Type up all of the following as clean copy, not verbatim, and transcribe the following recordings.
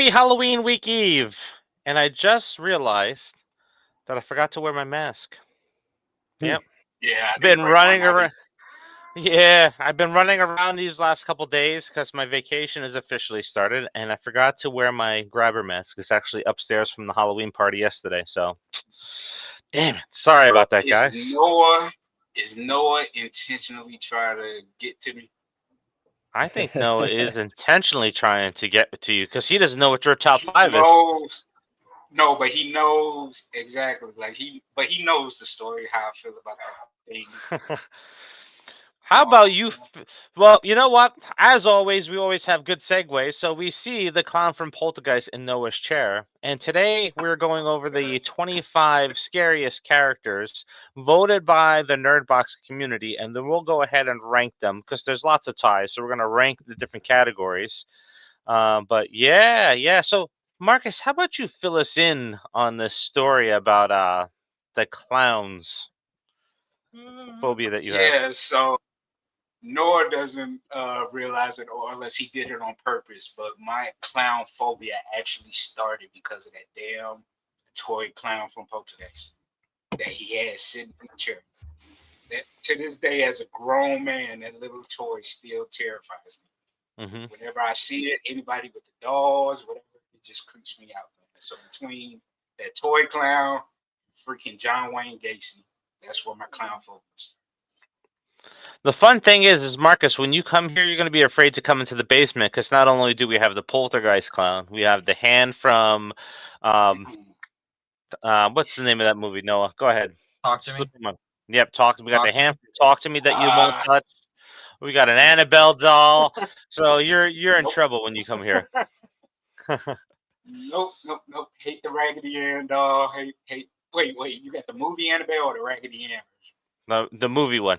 Happy Halloween week Eve! And I just realized that I forgot to wear my mask. Yep. Yeah, I Been didn't bring running one around. either. Yeah, I've been running around these last couple days because my vacation has officially started, and I forgot to wear my grabber mask. It's actually upstairs from the Halloween party yesterday, so damn it. Sorry about that, Is guys. Noah is Noah intentionally trying to get to me? I think Noah is intentionally trying to get to you because he doesn't know what your top He five is. knows. No, but he knows exactly. But he knows the story how I feel about that thing. How about you? Well, you know what? As always, we always have good segues. So we see the clown from Poltergeist in Noah's chair. And today we're going over the 25 scariest characters voted by the Nerdbox community. And then we'll go ahead and rank them because there's lots of ties. So we're going to rank the different categories. But yeah. So, Marcus, how about you fill us in on this story about the clowns phobia that you have? Yeah, so Noah doesn't realize it, or unless he did it on purpose. But my clown phobia actually started because of that damn toy clown from Poltergeist that he had sitting in the chair. That to this day, as a grown man, that little toy still terrifies me. Hmm. Whenever I see it, anybody with the dolls, whatever, it just creeps me out. So between that toy clown, freaking John Wayne Gacy, that's where my clown phobia started. The fun thing is Marcus, when you come here, you're going to be afraid to come into the basement because not only do we have the poltergeist clown, we have the hand from, um, what's the name of that movie? Noah, go ahead. Talk to me. Yep, talk. We got Talk the to hand me. from Talk to Me that you won't Uh, touch. We got an Annabelle doll. So you're in nope. trouble when you come here. Nope. Hate the Raggedy Ann doll. Hate. Wait. You got the movie Annabelle or the Raggedy Ann version? The movie one.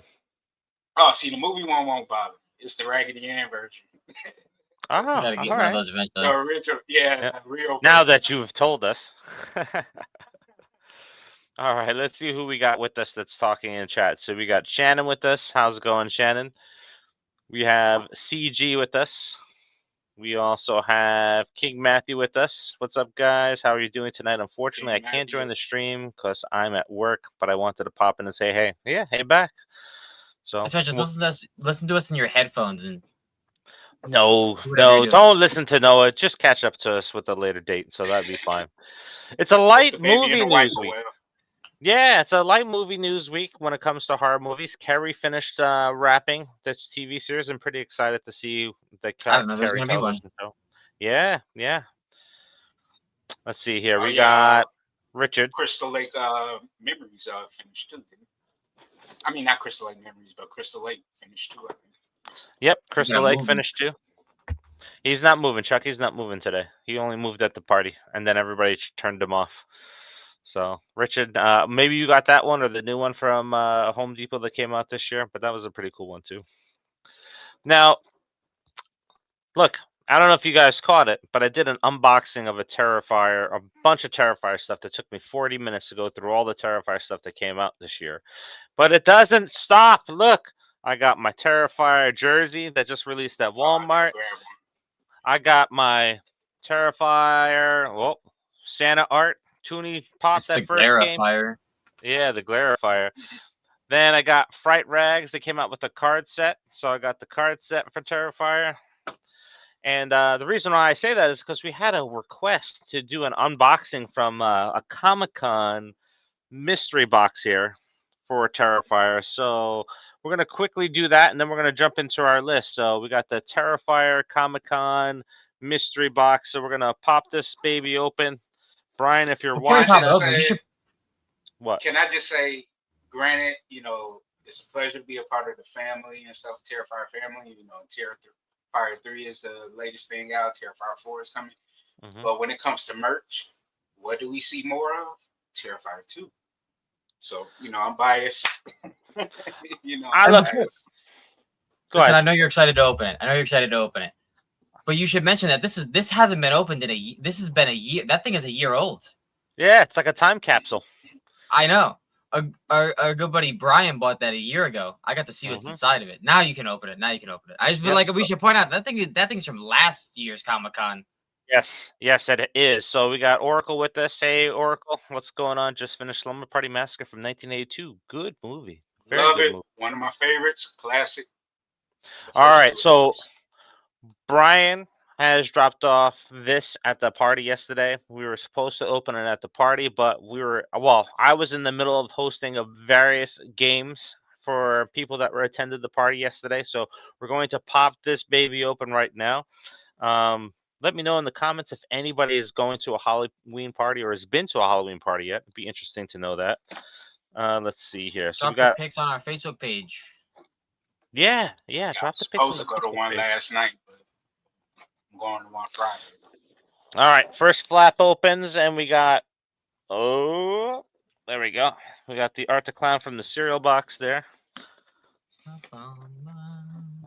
Oh, see, the movie one won't bother me. It's the Raggedy Ann version. Oh, You gotta all get one of right. those eventually. The original, yeah, Yeah. the real Now version. that you've told us. All right, let's see who we got with us that's talking in chat. So we got Shannon with us. How's it going, Shannon? We have CG with us. We also have King Matthew with us. What's up, guys? How are you doing tonight? Unfortunately, King I can't Matthew. join the stream because I'm at work, but I wanted to pop in and say, hey. Yeah, hey, back. So That's right. Just listen to us in your headphones and no, whatever you're doing. don't listen to Noah. Just catch up to us with a later date, so that'd be fine. It's a Put light the baby in movie a news wiper week. well. Yeah, it's a light movie news week when it comes to horror movies. Carrie finished wrapping this TV series. I'm pretty excited to see the I don't know. There's Carrie gonna be one. television show. Yeah. Let's see here. Oh We yeah, got Richard. Crystal Lake Memories finished too. Didn't it? I mean, not Crystal Lake Memories, but Crystal Lake finished too. I think. Yep, We got Crystal a Lake movie. finished too. He's not moving, Chuck. He's not moving today. He only moved at the party, and then everybody turned him off. So, Richard, maybe you got that one or the new one from Home Depot that came out this year, but that was a pretty cool one too. Now, look, I don't know if you guys caught it, but I did an unboxing of a bunch of Terrifier stuff that took me 40 minutes to go through all the Terrifier stuff that came out this year. But it doesn't stop. Look, I got my Terrifier jersey that just released at Walmart. I got my Terrifier, Santa art Toonie Pop It's the that first came. Glarifier. Yeah, the Glarifier. Then I got Fright Rags. They came out with a card set, so I got the card set for Terrifier. And the reason why I say that is because we had a request to do an unboxing from a Comic-Con mystery box here for Terrifier. So we're going to quickly do that, and then we're going to jump into our list. So we got the Terrifier Comic-Con mystery box. So we're going to pop this baby open. Brian, if you're Before you watching... pop it open, you should... What? Can I just say, granted, it's a pleasure to be a part of the family and stuff, Terrifier family. Terrifier 3 is the latest thing out. Terrifier 4 is coming. Mm-hmm. But when it comes to merch, what do we see more of? Terrifier 2. So, I'm biased. I'm biased. Listen, I know you're excited to open it. But you should mention that this hasn't been opened this has been a year. That thing is a year old. Yeah, it's like a time capsule. I know. Our good buddy Brian bought that a year ago. I got to see what's inside of it. Now you can open it. I just feel like we should point out that thing's from last year's Comic-Con. Yes, it is. So we got Oracle with us. Hey, Oracle, what's going on? Just finished Slumber Party Massacre from 1982. Good movie. Very Love good it. movie. One of my favorites. Classic. The All first right, two at so least. Brian has dropped off this at the party yesterday. We were supposed to open it at the party, but I was in the middle of hosting of various games for people that were attended the party yesterday. So we're going to pop this baby open right now. Let me know in the comments if anybody is going to a Halloween party or has been to a Halloween party yet. It'd be interesting to know that. Let's see here. So we Drop your got pics on our Facebook page. yeah. Yeah, I Drop was the pics on supposed the to go to Facebook one page. last night, but I'm going to one Friday. All right, first flap opens, and we got there we go. We got the Art the Clown from the cereal box there.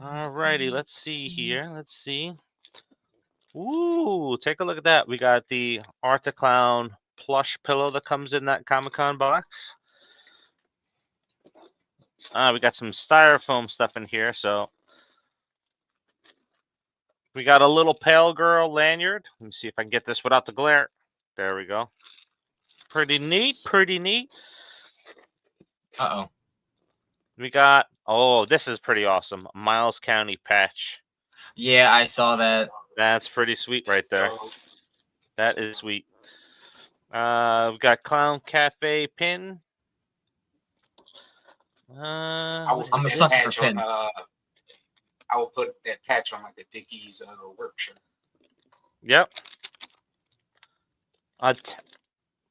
All righty, let's see here. Let's see. Ooh, take a look at that. We got the Art the Clown plush pillow that comes in that Comic-Con box. We got some styrofoam stuff in here, so we got a little pale girl lanyard. Let me see if I can get this without the glare. There we go. Pretty neat, pretty neat. Uh-oh. We got, this is pretty awesome. Miles County patch. Yeah, I saw that. That's pretty sweet right there. That is sweet. We've got Clown Cafe pin. I'm a sucker for pins. I will put that patch on like a Dickies work shirt. Yep.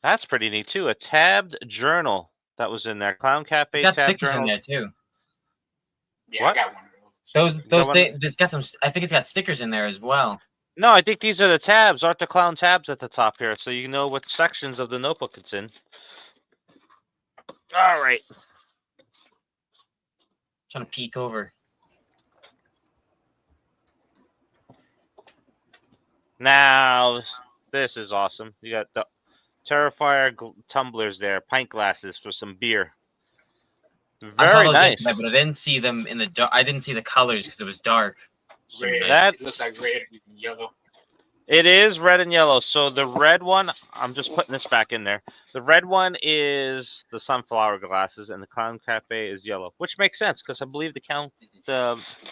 That's pretty neat too. A tabbed journal that was in there. Clown Cafe It's got tabbed stickers journal. in there too. Yeah, What? I got one of Those things. It's got some. I think it's got stickers in there as well. No, I think these are the tabs. Art the Clown tabs at the top here, so you know what sections of the notebook it's in. All right. Trying to peek over. Now, this is awesome. You got the Terrifier tumblers there, pint glasses for some beer. I saw Very those nice. yesterday, but I didn't see them in the dark. I didn't see the colors because it was dark. red. That it looks like red and yellow. It is red and yellow. So the red one, I'm just putting this back in there. The red one is the sunflower glasses, and the Clown Cafe is yellow, which makes sense because I believe the count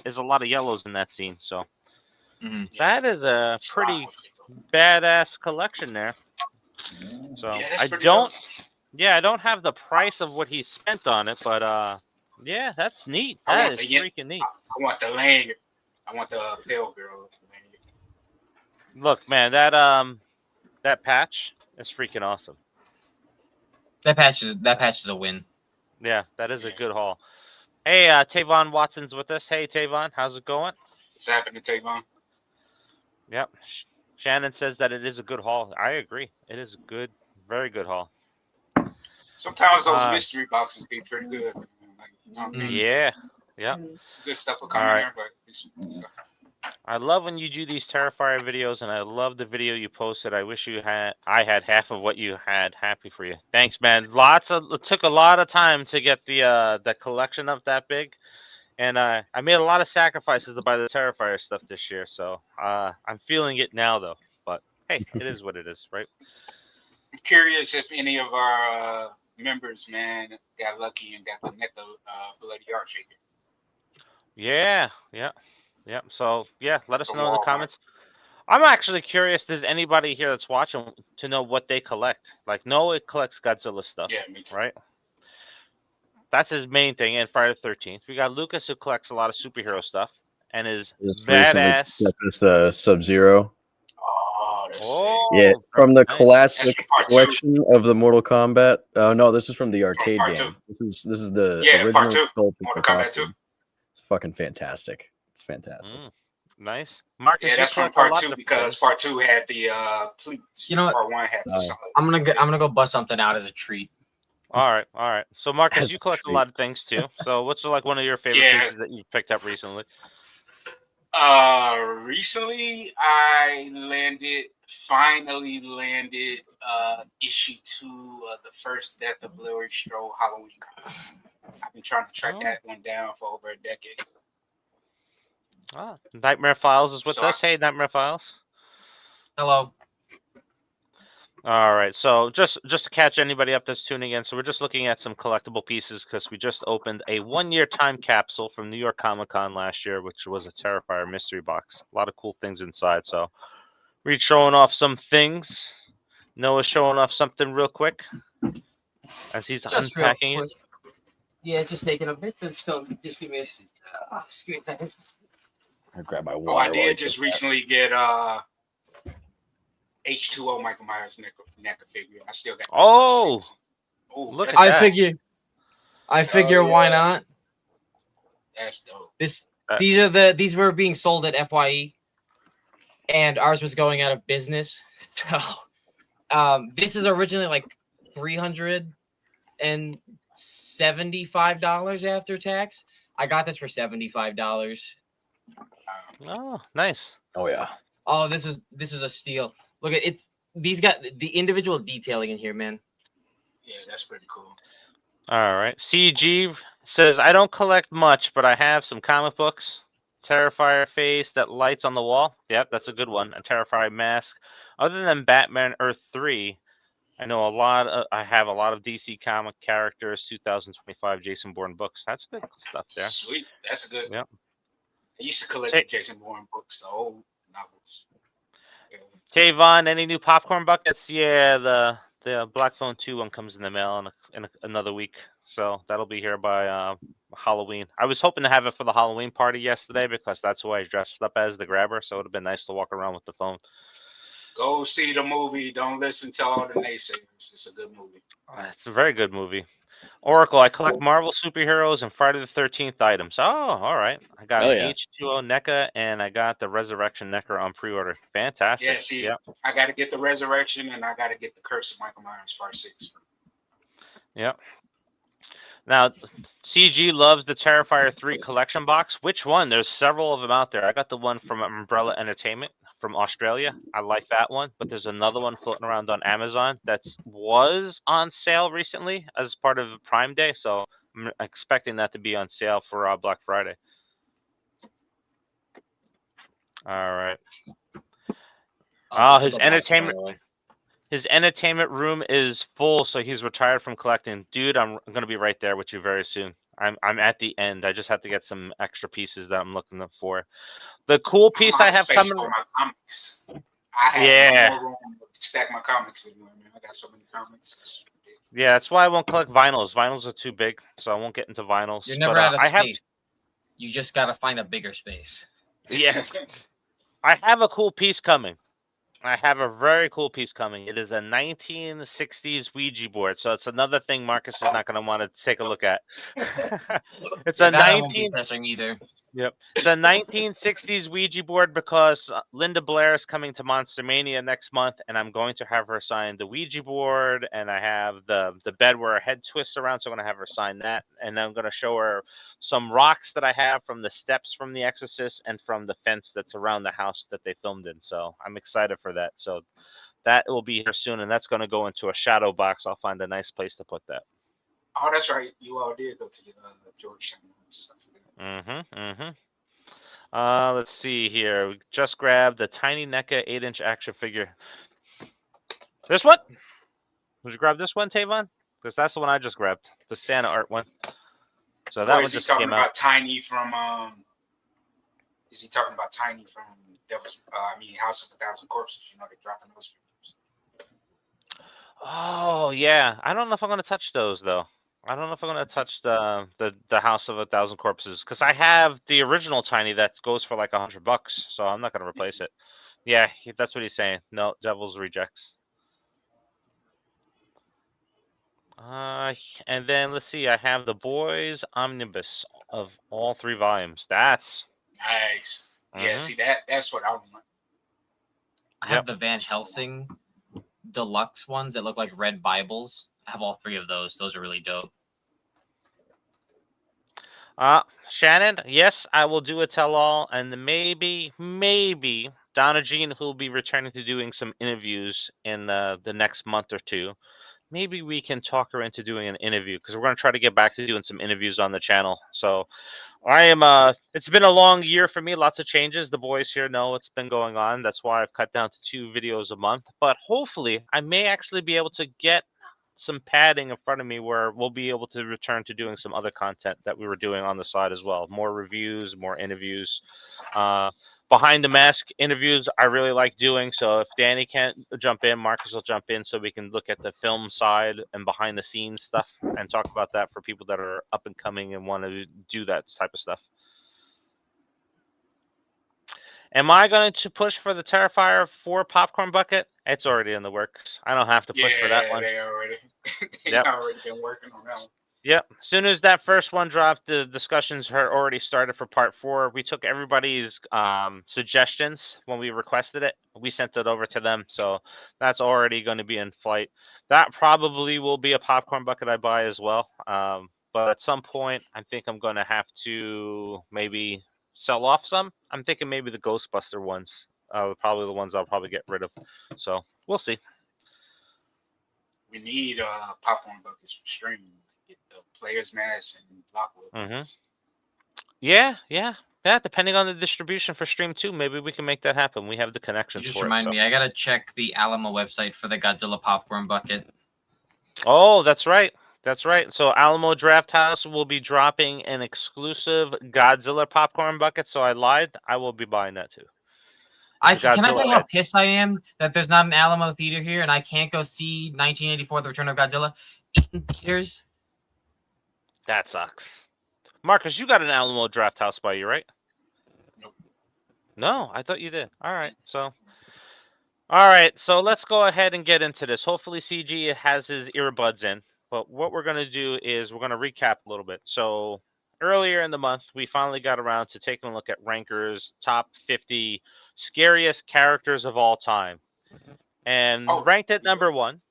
is a lot of yellows in that scene. So that is a pretty badass collection there. So I don't have the price of what he spent on it, but yeah, that's neat. That is freaking neat. I want the lanyard. I want the pale girl lanyard. Look, man, that patch is freaking awesome. That patch is a win. Yeah, that is a good haul. Hey, Tavon Watson's with us. Hey, Tavon, how's it going? What's happening, Tavon? Yep. Shannon says that it is a good haul. I agree. It is a good, very good haul. Sometimes those mystery boxes be pretty good. Yeah. Good stuff will come in there, but it's I love when you do these Terrifier videos, and I love the video you posted. I wish I had half of what you had. Happy for you. Thanks, man. It took a lot of time to get the collection up that big, and I made a lot of sacrifices to buy the Terrifier stuff this year. So I'm feeling it now, though. But hey, it is what it is, right? I'm curious if any of our members, man, got lucky and got the NECA Bloody Art figure. Yeah. So yeah, let us know in the comments. I'm actually curious. Does anybody here that's watching to know what they collect? Like, Noah collects Godzilla stuff. Yeah, me too. Right? That's his main thing. And Friday the 13th. We got Lukas, who collects a lot of superhero stuff and is badass. This Sub-Zero. Oh, yeah, from the classic collection of the Mortal Kombat. No, this is from the arcade game. This is the original Mortal Kombat 2. It's fucking fantastic. It's fantastic. Nice. Marcus, yeah, that's from part 2 because part 2 had the pleats. You know what? Part 1 had the solid. I'm gonna go bust something out as a treat. All right. So Marcus, you collect a lot of things too. So what's like one of your favorite pieces that you've picked up recently? Recently I finally landed issue 2 of the first Death of Larry Strode Halloween comic. I've been trying to track that one down for over a decade. Nightmare Files is with us. Hey, Nightmare Files. Hello. All right, so just to catch anybody up that's tuning in, so we're just looking at some collectible pieces because we just opened a 1-year time capsule from New York Comic Con last year, which was a Terrifier mystery box. A lot of cool things inside. So we're showing off some things. Noah's showing off something real quick as he's Just unpacking it. Yeah, just taking a bit. So just give me a second. I grab my water. Oh, I did just recently get H2O Michael Myers NECA figure. I still got. Oh, look at that. I figure, why not? That's dope. These were being sold at FYE, and ours was going out of business. So, this is originally like $375 after tax. I got this for $75. Oh, nice. Oh yeah. Oh, this is a steal. Look at it. These got the individual detailing in here, man. Yeah, that's pretty cool. All right. CG says, I don't collect much, but I have some comic books. Terrifier face that lights on the wall. Yep, that's a good one. A Terrifier mask. Other than Batman Earth 3, I know I have a lot of DC comic characters, 2025 Jason Bourne books. That's good stuff there. Sweet. That's good. Yep. I used to collect the Jason Bourne books, the old novels. Tavon, any new popcorn buckets? Yeah, the Black Phone 2 one comes in the mail in another week. So that'll be here by Halloween. I was hoping to have it for the Halloween party yesterday because that's who I dressed up as, the grabber. So it would have been nice to walk around with the phone. Go see the movie. Don't listen to all the naysayers. It's a good movie. It's a very good movie. Oracle, I collect Marvel superheroes and Friday the 13th items. Oh, all right. I got an H2O NECA and I got the Resurrection NECA on pre-order. Fantastic. Yeah, see, I got to get the Resurrection and I got to get the Curse of Michael Myers Part 6. Yep. Now, CG loves the Terrifier 3 collection box. Which one? There's several of them out there. I got the one from Umbrella Entertainment from Australia. I like that one. But there's another one floating around on Amazon that was on sale recently as part of Prime Day. So I'm expecting that to be on sale for Black Friday. All right. Oh, his entertainment room is full, so he's retired from collecting. Dude, I'm gonna be right there with you very soon. I'm at the end. I just have to get some extra pieces that I'm looking for. The cool piece I have coming. For my comics. I have no more room to stack my comics anymore, man. I got so many comics. Yeah, that's why I won't collect vinyls. Vinyls are too big, so I won't get into vinyls. You're never out of space. You just gotta find a bigger space. Yeah. I have a cool piece coming. I have a very cool piece coming. It is a 1960s Ouija board, so it's another thing Marcus is not going to want to take a look at. It's a 1960s Ouija board because Linda Blair is coming to Monster Mania next month, and I'm going to have her sign the Ouija board, and I have the bed where her head twists around, so I'm going to have her sign that, and then I'm going to show her some rocks that I have from the steps from The Exorcist and from the fence that's around the house that they filmed in. So I'm excited for that. So that will be here soon, and that's going to go into a shadow box. I'll find a nice place to put that. Oh, that's right. You all did go to the Georgetown. Let's see here. We just grabbed the tiny NECA 8-inch action figure. This one? Would you grab this one, Tavon? Because that's the one I just grabbed. The Santa art one. So that one just talking came about out. Tiny from is he talking about Tiny from House of 1,000 Corpses? You know, they're dropping those figures. Oh yeah. I don't know if I'm gonna touch those though. I don't know if I'm gonna touch the House of 1,000 Corpses because I have the original Tiny that goes for like $100, so I'm not gonna replace it. Yeah, that's what he's saying. No, Devil's Rejects. And then let's see. I have the Boys Omnibus of all 3 volumes. That's nice. Yeah, see that's what I want. I have the Van Helsing deluxe ones that look like red Bibles. I have all 3 of those. Those are really dope. Shannon, yes, I will do a tell-all, and maybe Donna Jean, who will be returning to doing some interviews in the next month or two. maybe we can talk her into doing an interview, because we're going to try to get back to doing some interviews on the channel. So I am it's been a long year for me, lots of changes. The boys here know what's been going on. That's why I've cut down to 2 videos a month. But hopefully I may actually be able to get some padding in front of me where we'll be able to return to doing some other content that we were doing on the side as well. More reviews, more interviews. Behind the mask interviews I really like doing. So if Danny can't jump in, Marcus will jump in so we can look at the film side and behind the scenes stuff and talk about that for people that are up and coming and want to do that type of stuff. Am I going to push for the Terrifier 4 popcorn bucket? It's already in the works. I don't have to push for that one. They already been working on that one. Yep. As soon as that first one dropped, the discussions had already started for part 4. We took everybody's suggestions when we requested it. We sent it over to them, so that's already going to be in flight. That probably will be a popcorn bucket I buy as well. But at some point, I think I'm going to have to maybe sell off some. I'm thinking maybe the Ghostbuster ones, probably the ones I'll probably get rid of. So we'll see. We need popcorn buckets for streaming. Get the Players Mask and Lockwood. Yeah. Depending on the distribution for stream too, maybe we can make that happen. We have the connections. You just remind me, I gotta check the Alamo website for the Godzilla popcorn bucket. Oh, that's right. That's right. So Alamo Draft House will be dropping an exclusive Godzilla popcorn bucket. So I lied. I will be buying that too. Can I tell you how pissed I am that there's not an Alamo theater here and I can't go see 1984: The Return of Godzilla in theaters? That sucks. Marcus, you got an Alamo Draft House by you, right? Nope. No, I thought you did. All right. So let's go ahead and get into this. Hopefully CG has his earbuds in. But what we're going to do is we're going to recap a little bit. So earlier in the month, we finally got around to taking a look at Ranker's top 50 scariest characters of all time. And ranked at number one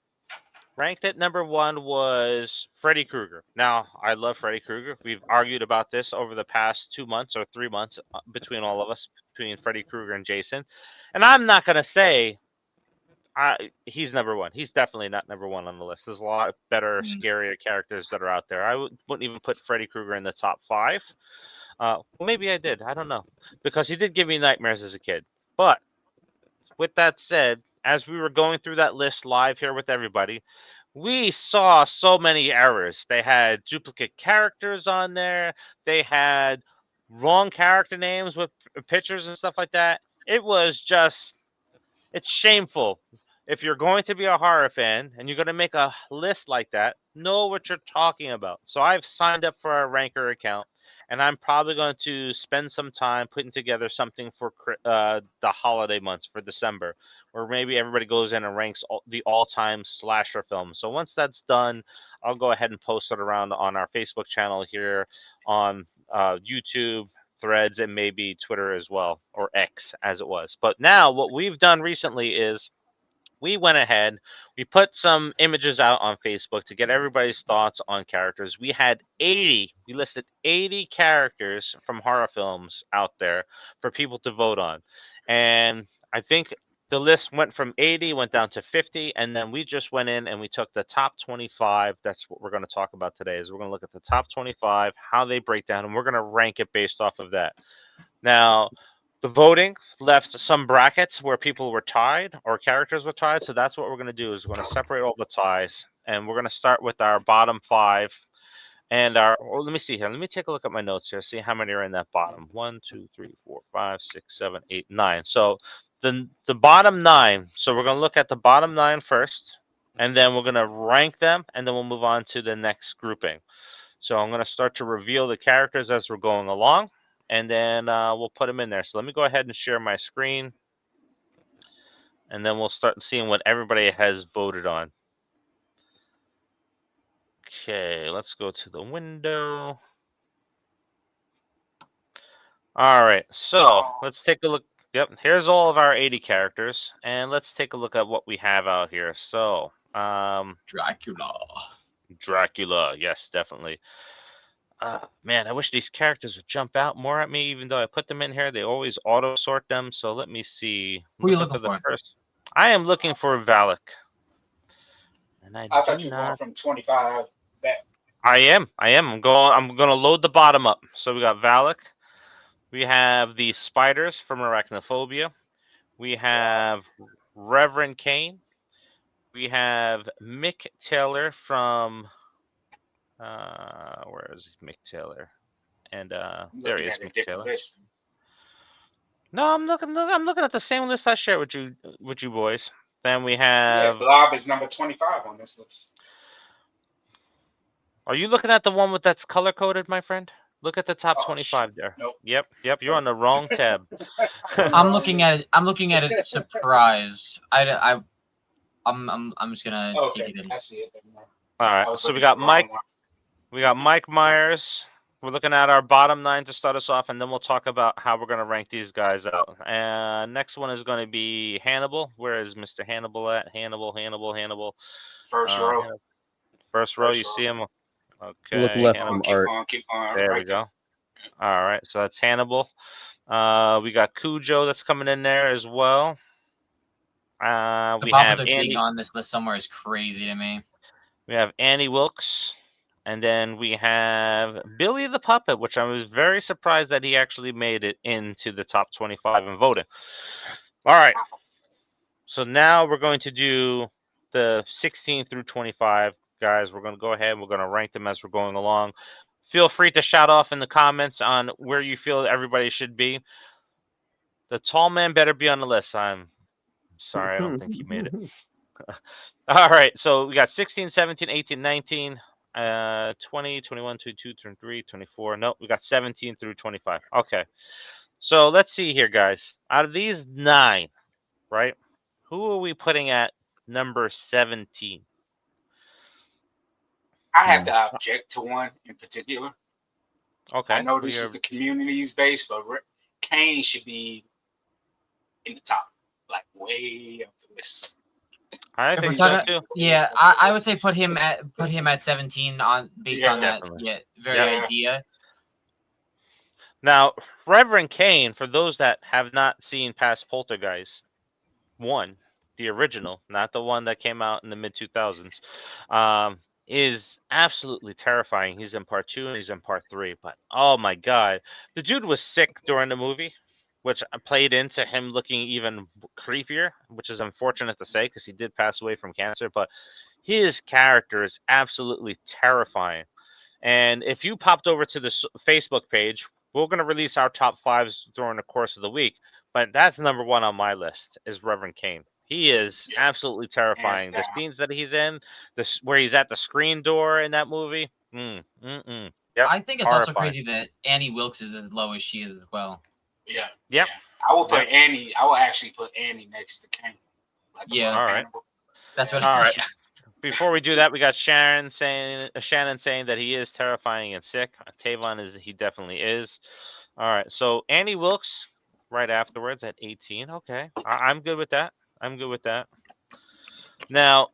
was Freddy Krueger. Now, I love Freddy Krueger. We've argued about this over the past 2 months or 3 months between all of us, between Freddy Krueger and Jason. And I'm not going to say he's number one. He's definitely not number one on the list. There's a lot better, scarier characters that are out there. I wouldn't even put Freddy Krueger in the top 5. Well, maybe I did. I don't know. Because he did give me nightmares as a kid. But with that said, as we were going through that list live here with everybody, we saw so many errors. They had duplicate characters on there. They had wrong character names with pictures and stuff like that. It was just, it's shameful. If you're going to be a horror fan and you're going to make a list like that, know what you're talking about. So I've signed up for a Ranker account, and I'm probably going to spend some time putting together something for the holiday months for December, where maybe everybody goes in and ranks the all-time slasher films. So once that's done, I'll go ahead and post it around on our Facebook channel here, on YouTube, Threads, and maybe Twitter as well, or X as it was. But now what we've done recently is we went ahead, we put some images out on Facebook to get everybody's thoughts on characters. We listed 80 characters from horror films out there for people to vote on. And I think the list went from 80, went down to 50, and then we just went in and we took the top 25. That's what we're going to talk about today, is we're going to look at the top 25, how they break down, and we're going to rank it based off of that. Now, the voting left some brackets where people were tied or characters were tied. So that's what we're going to do, is we're going to separate all the ties. And we're going to start with our bottom 5. And let me see here. Let me take a look at my notes here. See how many are in that bottom. 1, 2, 3, 4, 5, 6, 7, 8, 9. So the bottom 9. So we're going to look at the bottom 9 first. And then we're going to rank them. And then we'll move on to the next grouping. So I'm going to start to reveal the characters as we're going along. And then we'll put them in there. So let me go ahead and share my screen. And then we'll start seeing what everybody has voted on. Okay, let's go to the window. All right, so let's take a look. Yep, here's all of our 80 characters. And let's take a look at what we have out here. So, Dracula, yes, definitely. Man, I wish these characters would jump out more at me, even though I put them in here. They always auto-sort them, so let me see. Who are you looking for? I am looking for Valak. And I thought do you were not. going from 25 back. I am. I'm gonna load the bottom up. So we got Valak. We have the spiders from Arachnophobia. We have Reverend Kane. We have Mick Taylor from where is Mick Taylor? And I'm there looking he is, at a Mick different Taylor. list. No, I'm looking at the same list I shared with you boys. Then we Yeah, have. Blob is number 25 on this list. Are you looking at the one with that's color coded, my friend? Look at the top Oh, 25 shit. there. Nope. Yep. You're on the wrong tab. I'm looking at it. I'm looking at it surprised. I'm just gonna take Okay, it in. I see it. All right. So we got Mike. We got Mike Myers. We're looking at our bottom 9 to start us off, and then we'll talk about how we're going to rank these guys out. And next one is going to be Hannibal. Where is Mr. Hannibal at? Hannibal. First row. First row, you see him? Okay. Look left Hannibal. from Art. Keep on. There Right we go. All right, so that's Hannibal. We got Cujo that's coming in there as well. The We have Babadook being Andy. on this list somewhere is crazy to me. We have Annie Wilkes. And then we have Billy the Puppet, which I was very surprised that he actually made it into the top 25 in voting. All right. So now we're going to do the 16 through 25 guys. We're going to go ahead and we're going to rank them as we're going along. Feel free to shout off in the comments on where you feel everybody should be. The tall man better be on the list. I'm sorry, I don't think he made it. All right, so we got 16, 17, 18, 19, 20, 21, 22, 23, 24. Nope, we got 17 through 25. Okay, so let's see here, guys. Out of these 9, right, who are we putting at number 17? I have to object to one in particular. Okay. I know this is the community's base, but Kane should be in the top, like way up the list. I think so too. Yeah, I would say put him at 17 on based on definitely. that idea. Now, Reverend Kane, for those that have not seen past Poltergeist 1, the original, not the one that came out in the mid 2000s, is absolutely terrifying. He's in part 2 and he's in part 3, but oh my god, the dude was sick during the movie, which played into him looking even creepier, which is unfortunate to say because he did pass away from cancer, but his character is absolutely terrifying. And if you popped over to the Facebook page, we're going to release our top 5s during the course of the week, but that's number 1 on my list is Reverend Kane. He is absolutely terrifying. The scenes that he's in, where he's at the screen door in that movie. Yep, I think it's also crazy that Annie Wilkes is as low as she is as well. Yeah. I will put Annie. I will actually put Annie next to Kane. Like all right. That's what. All right. Before we do that, we got Shannon saying that he is terrifying and sick. Tavon he definitely is. All right. So Annie Wilkes right afterwards at 18. Okay, I'm good with that. Now,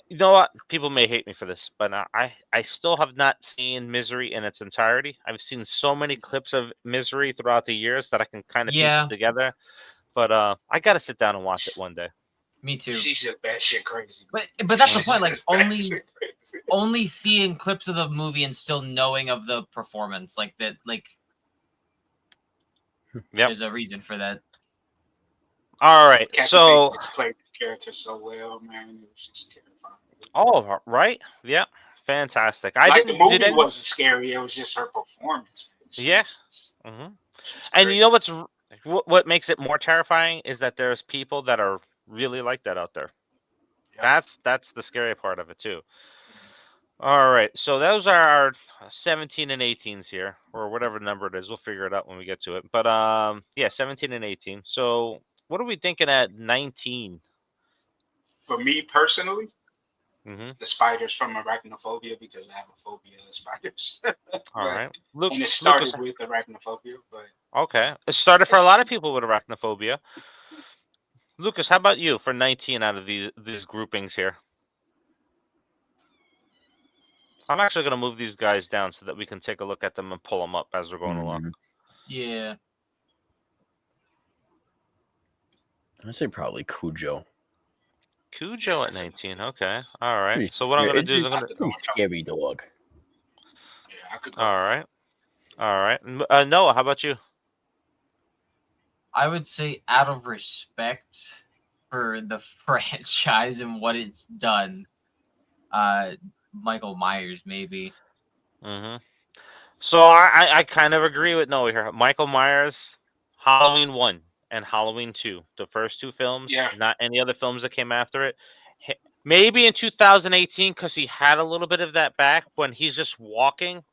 you know what? People may hate me for this, but I still have not seen Misery in its entirety. I've seen so many clips of Misery throughout the years that I can kind of piece it together. But I got to sit down and watch it one day. Me too. She's just batshit crazy. But that's the point. Like only seeing clips of the movie and still knowing of the performance, like that, like there's a reason for that. All right, so just played the character so well, man. It was just terrifying. Oh, right, yeah, fantastic. The movie wasn't scary. It was just her performance. Yeah. And you know what makes it more terrifying is that there's people that are really like that out there. Yeah. That's the scary part of it too. All right, so those are our 17 and 18s here, or whatever number it is. We'll figure it out when we get to it. But yeah, 17 and 18. So what are we thinking at 19? For me personally, the spiders from Arachnophobia, because I have a phobia of spiders. All right. And it started with Arachnophobia, but okay, it started for a lot of people with Arachnophobia. Lucas, how about you for 19 out of these groupings here? I'm actually going to move these guys down so that we can take a look at them and pull them up as we're going along. Yeah. I'd say probably Cujo. Cujo at 19. Okay. All right. Pretty So what I'm gonna scary- do is I'm gonna. pretty scary dog. Yeah, I could go. All right. All right. Noah, how about you? I would say, out of respect for the franchise and what it's done, Michael Myers maybe. Mm-hmm. So I kind of agree with Noah here. Michael Myers, Halloween 1 and Halloween 2, the first two films, Yeah. not any other films that came after it. Maybe in 2018 because he had a little bit of that back when he's just walking,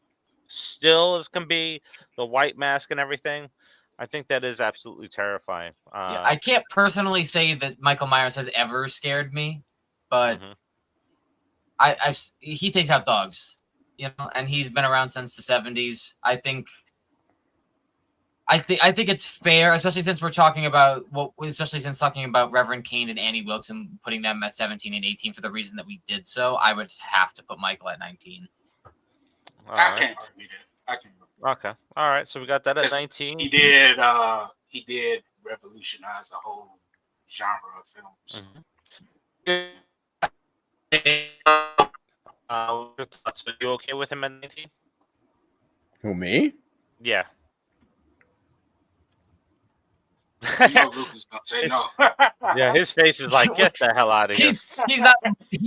still as can be, the white mask and everything. I think that is absolutely terrifying. Yeah, I can't personally say that Michael Myers has ever scared me, but he takes out dogs, and he's been around since the 70s. I think it's fair, especially since talking about Reverend Cain and Annie Wilkes and putting them at 17 and 18 for the reason that we did so. I would have to put Michael at 19. I can't argue that. I can't. Okay. All right. So we got that at 19. He did revolutionize the whole genre of films. Are you okay with him at 19? Who, me? Yeah. You know Lukas gonna say no. Yeah, his face is like, get the hell out of here. He's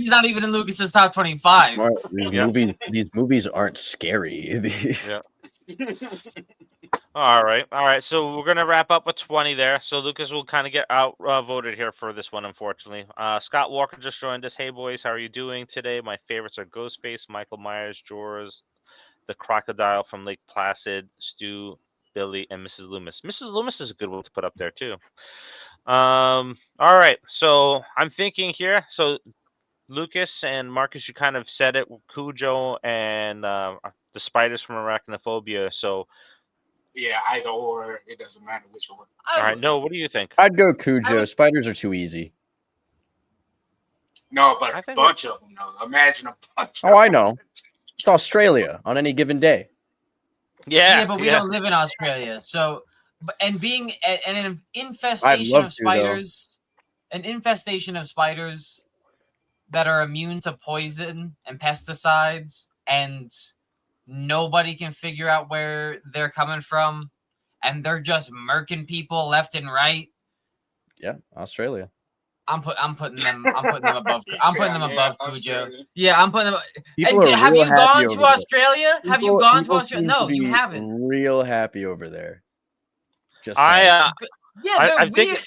not even in Lucas's top 25. These movies aren't scary. Yeah. All right. So we're gonna wrap up with 20 there. So Lucas will kind of get out voted here for this one, unfortunately. Scott Walker just joined us. Hey boys, how are you doing today? My favorites are Ghostface, Michael Myers, Jaws, the Crocodile from Lake Placid, Stu, Billy, and Mrs. Loomis. Mrs. Loomis is a good one to put up there too. All right. So I'm thinking here. So Lucas and Marcus, you kind of said it. Cujo and the spiders from Arachnophobia. So yeah, either or. It doesn't matter which one. all right. No, what do you think? I'd go Cujo. Spiders are too easy. No, but a bunch of them. No, imagine a bunch. Oh, I know. It's Australia on any given day. Yeah, but we don't live in Australia. So, and being an infestation of spiders, that are immune to poison and pesticides, and nobody can figure out where they're coming from, and they're just murking people left and right. Yeah, Australia. I'm putting them above. I'm putting them above Cujo. Yeah, I'm putting them. Have you gone to Australia? Have you gone to Australia? No, you haven't. Real happy over there. Just yeah, they're weird.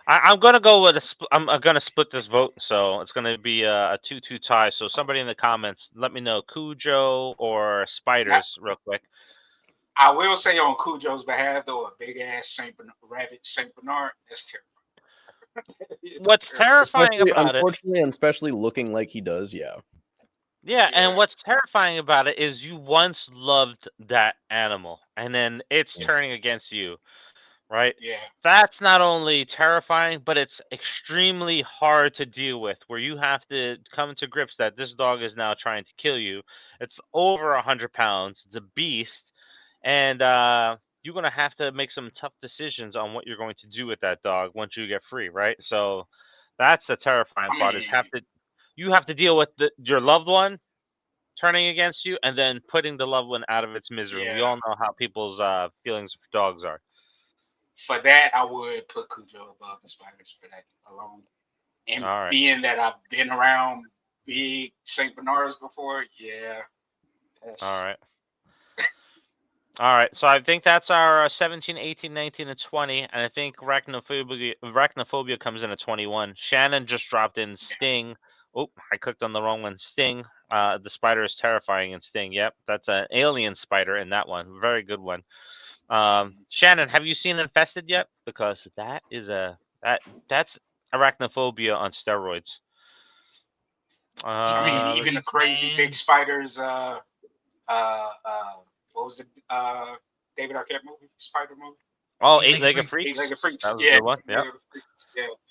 I'm gonna go with I'm gonna split this vote, so it's gonna be a 2-2 tie. So somebody in the comments, let me know Cujo or spiders, real quick. I will say on Cujo's behalf, though, a big ass Saint Bernard, that's terrible. What's terrifying about it, unfortunately, and especially looking like he does, yeah. Yeah, and what's terrifying about it is you once loved that animal, and then it's turning against you, right? Yeah. That's not only terrifying, but it's extremely hard to deal with, where you have to come to grips that this dog is now trying to kill you. It's over 100 pounds. It's a beast, and you're going to have to make some tough decisions on what you're going to do with that dog once you get free, right? So that's the terrifying part, is you have to deal with your loved one turning against you and then putting the loved one out of its misery. Yeah. We all know how people's feelings for dogs are. For that, I would put Cujo above the spiders for that alone. And being that I've been around big Saint Bernards before, yeah. All right. All right, so I think that's our 17, 18, 19, and 20, and I think Arachnophobia comes in at 21. Shannon just dropped in Sting. Oh, I clicked on the wrong one. Sting. The spider is terrifying in Sting. Yep, that's an alien spider in that one. Very good one. Shannon, have you seen Infested yet? Because that's Arachnophobia on steroids. I mean, even the crazy big spiders. What was it? David Arquette movie, Spider movie. Oh, Eight-Legged Freaks. Eight-Legged Freaks. That was a good one. Yeah.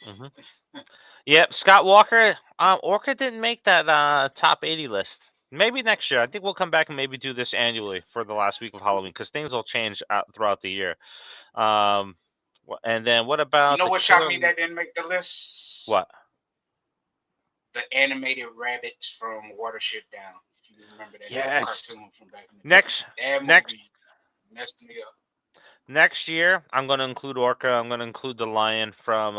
Mm-hmm. Yep. Scott Walker. Orca didn't make that top 80 list. Maybe next year. I think we'll come back and maybe do this annually for the last week of Halloween, because things will change throughout the year. And then what about? You know what shocked me that didn't make the list? What? the animated rabbits from Watership Down. If you remember that Yes. cartoon from back in the day. Next That next movie messed me up. next year, I'm going to include Orca. I'm going to include the lion from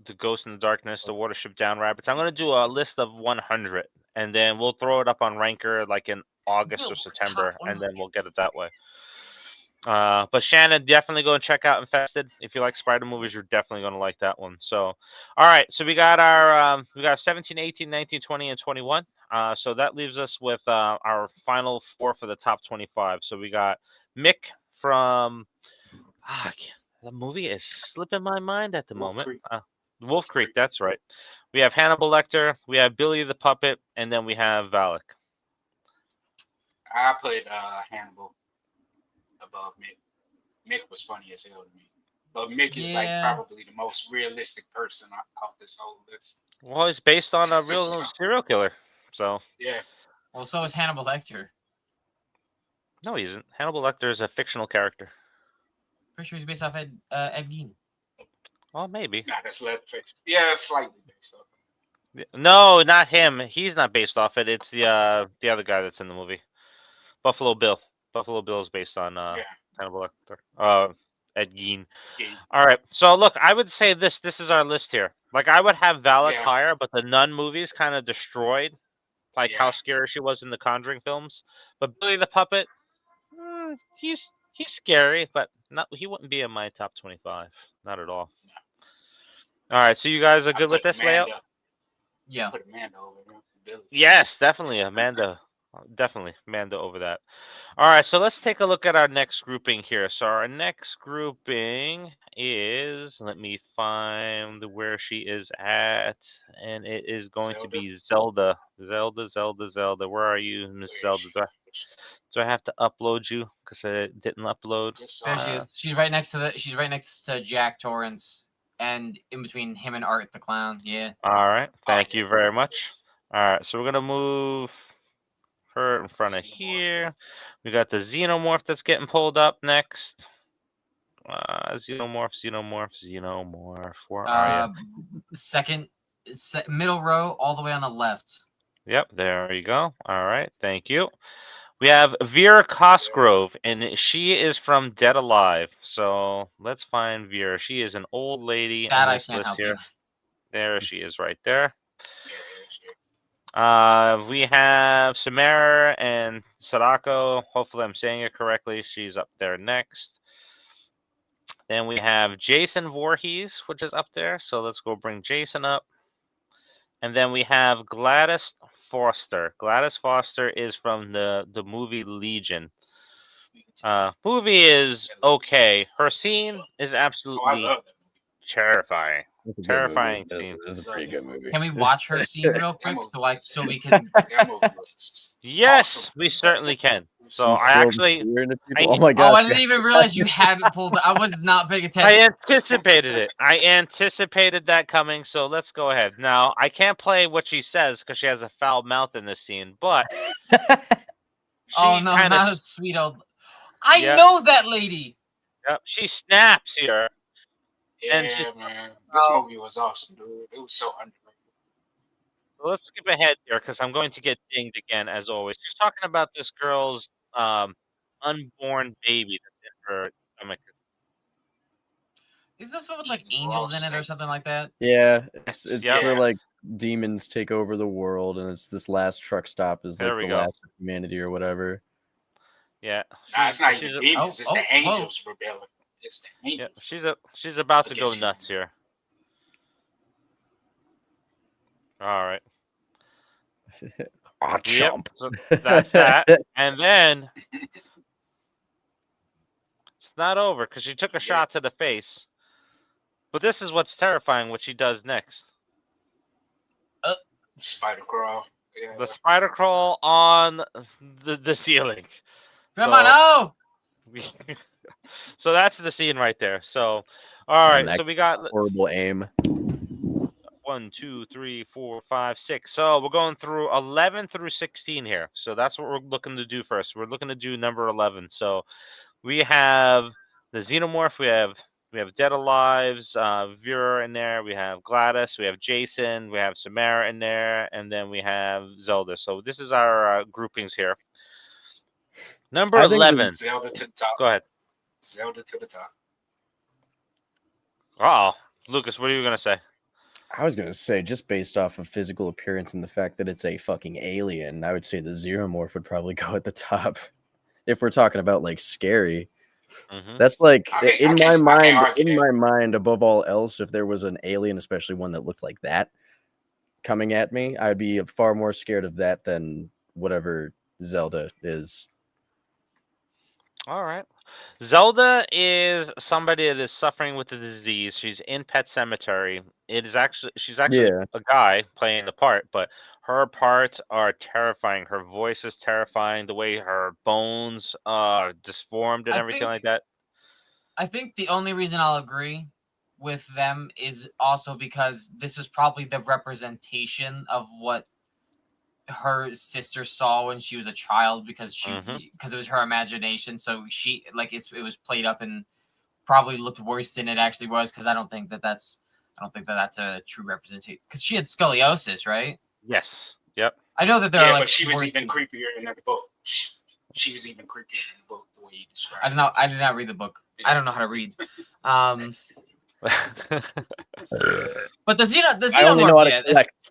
the Ghost in the Darkness, the Watership Down rabbits. I'm going to do a list of 100, and then we'll throw it up on Ranker like in August or September, and then we'll get it that way. But Shannon, definitely go and check out Infested. If you like spider movies, you're definitely going to like that one. So, all right. So we got our we got 17, 18, 19, 20, and 21. So that leaves us with our final 4 for the top 25. So we got Mick from the movie is slipping my mind at the Wolf moment. Creek. Wolf Creek, that's right. We have Hannibal Lecter, we have Billy the Puppet, and then we have Valak. I put Hannibal above Mick. Mick was funny as hell to me. But Mick is like probably the most realistic person off this whole list. Well, it's based on a real serial killer. So yeah. Well, so is Hannibal Lecter. No, he isn't. Hannibal Lecter is a fictional character. Pretty sure he's based off Ed Gein. Well, maybe. Nah, that's Leatherface. Yeah, slightly based off. No, not him. He's not based off it. It's the other guy that's in the movie, Buffalo Bill. Buffalo Bill is based on Hannibal Lecter. Ed Gein. All right. So look, I would say this is our list here. Like I would have Valak higher, but the Nun movies kind of destroyed like how scary she was in the Conjuring films. But Billy the Puppet, he's scary, but he wouldn't be in my top 25. Not at all. All right, so you guys are good with this layout? Yeah. Put Amanda over Billy. Yes, definitely Amanda. Definitely Amanda over that. All right, so let's take a look at our next grouping here. So our next grouping is, let me find where she is at, and it is going to be Zelda. Zelda. Where are you, Miss Zelda? Do I have to upload you because it didn't upload? There she is. She's right next to Jack Torrance, and in between him and Art the Clown. Yeah. All right. Thank you very much. All right, so we're gonna move her in front of here. We got the Xenomorph that's getting pulled up next. Xenomorph. Where are you? Second, middle row, all the way on the left. Yep, there you go. All right, thank you. We have Vera Cosgrove, and she is from Dead Alive. So let's find Vera. She is an old lady that on this I can't list help here. you. There she is, right there. We have Samara and Sadako. Hopefully, I'm saying it correctly. She's up there next. Then we have Jason Voorhees, which is up there. So let's go bring Jason up. And then we have Gladys Foster. Gladys Foster is from the movie Legion. Movie is okay. Her scene is absolutely terrifying. Terrifying scene. This is a pretty good movie. Can we watch her scene real quick so we can? Yes, we certainly can. So I actually, oh my god! Oh, I didn't even realize you hadn't pulled. I was not paying attention. I anticipated it. I anticipated that coming. So let's go ahead. Now I can't play what she says because she has a foul mouth in this scene. But oh no, not a sweet old. I know that lady. Yep, she snaps here. Yeah, man. This movie was awesome, dude. It was so underrated. So let's skip ahead here because I'm going to get dinged again, as always. She's talking about this girl's unborn baby that's in her stomach. Is this one with like angels in it or something like that? Yeah, it's where like demons take over the world, and it's this last truck stop is like the last of humanity or whatever. Yeah, nah, it's not even demons. It's the angels rebelling. It's the angels. Yeah, she's about to go nuts here. All right. Yep, so that's that. And then it's not over because she took a shot to the face. But this is what's terrifying, what she does next. Spider crawl. Yeah. The spider crawl on the ceiling. Come on, no! So that's the scene right there. So, all right. So we got horrible aim. 1, 2, 3, 4, 5, 6. So we're going through 11 through 16 here. So that's what we're looking to do first. We're looking to do number 11. So we have the Xenomorph. We have We have Dead Alives, Vera in there. We have Gladys. We have Jason. We have Samara in there, and then we have Zelda. So this is our groupings here. Number 11. Zelda to the top. Go ahead. Zelda to the top. Oh, Lukas, what are you gonna say? I was gonna say, just based off of physical appearance and the fact that it's a fucking alien, I would say the Xenomorph would probably go at the top. If we're talking about like scary, that's like in my mind, above all else, if there was an alien, especially one that looked like that, coming at me, I'd be far more scared of that than whatever Zelda is. All right. Zelda is somebody that is suffering with a disease. She's in Pet Cemetery. She's actually a guy playing the part, but her parts are terrifying. Her voice is terrifying. The way her bones are disformed and everything like that. I think the only reason I'll agree with them is also because this is probably the representation of what her sister saw when she was a child, because it was her imagination. So she it was played up and probably looked worse than it actually was, because I don't think that that's a true representation, because she had scoliosis, right? Yes. Yep. I know that there are but she was even creepier in the book. She was even creepier in the book, the way you described it. I did not read the book. I don't know how to read. But the Xenomorph, I only know how to collect.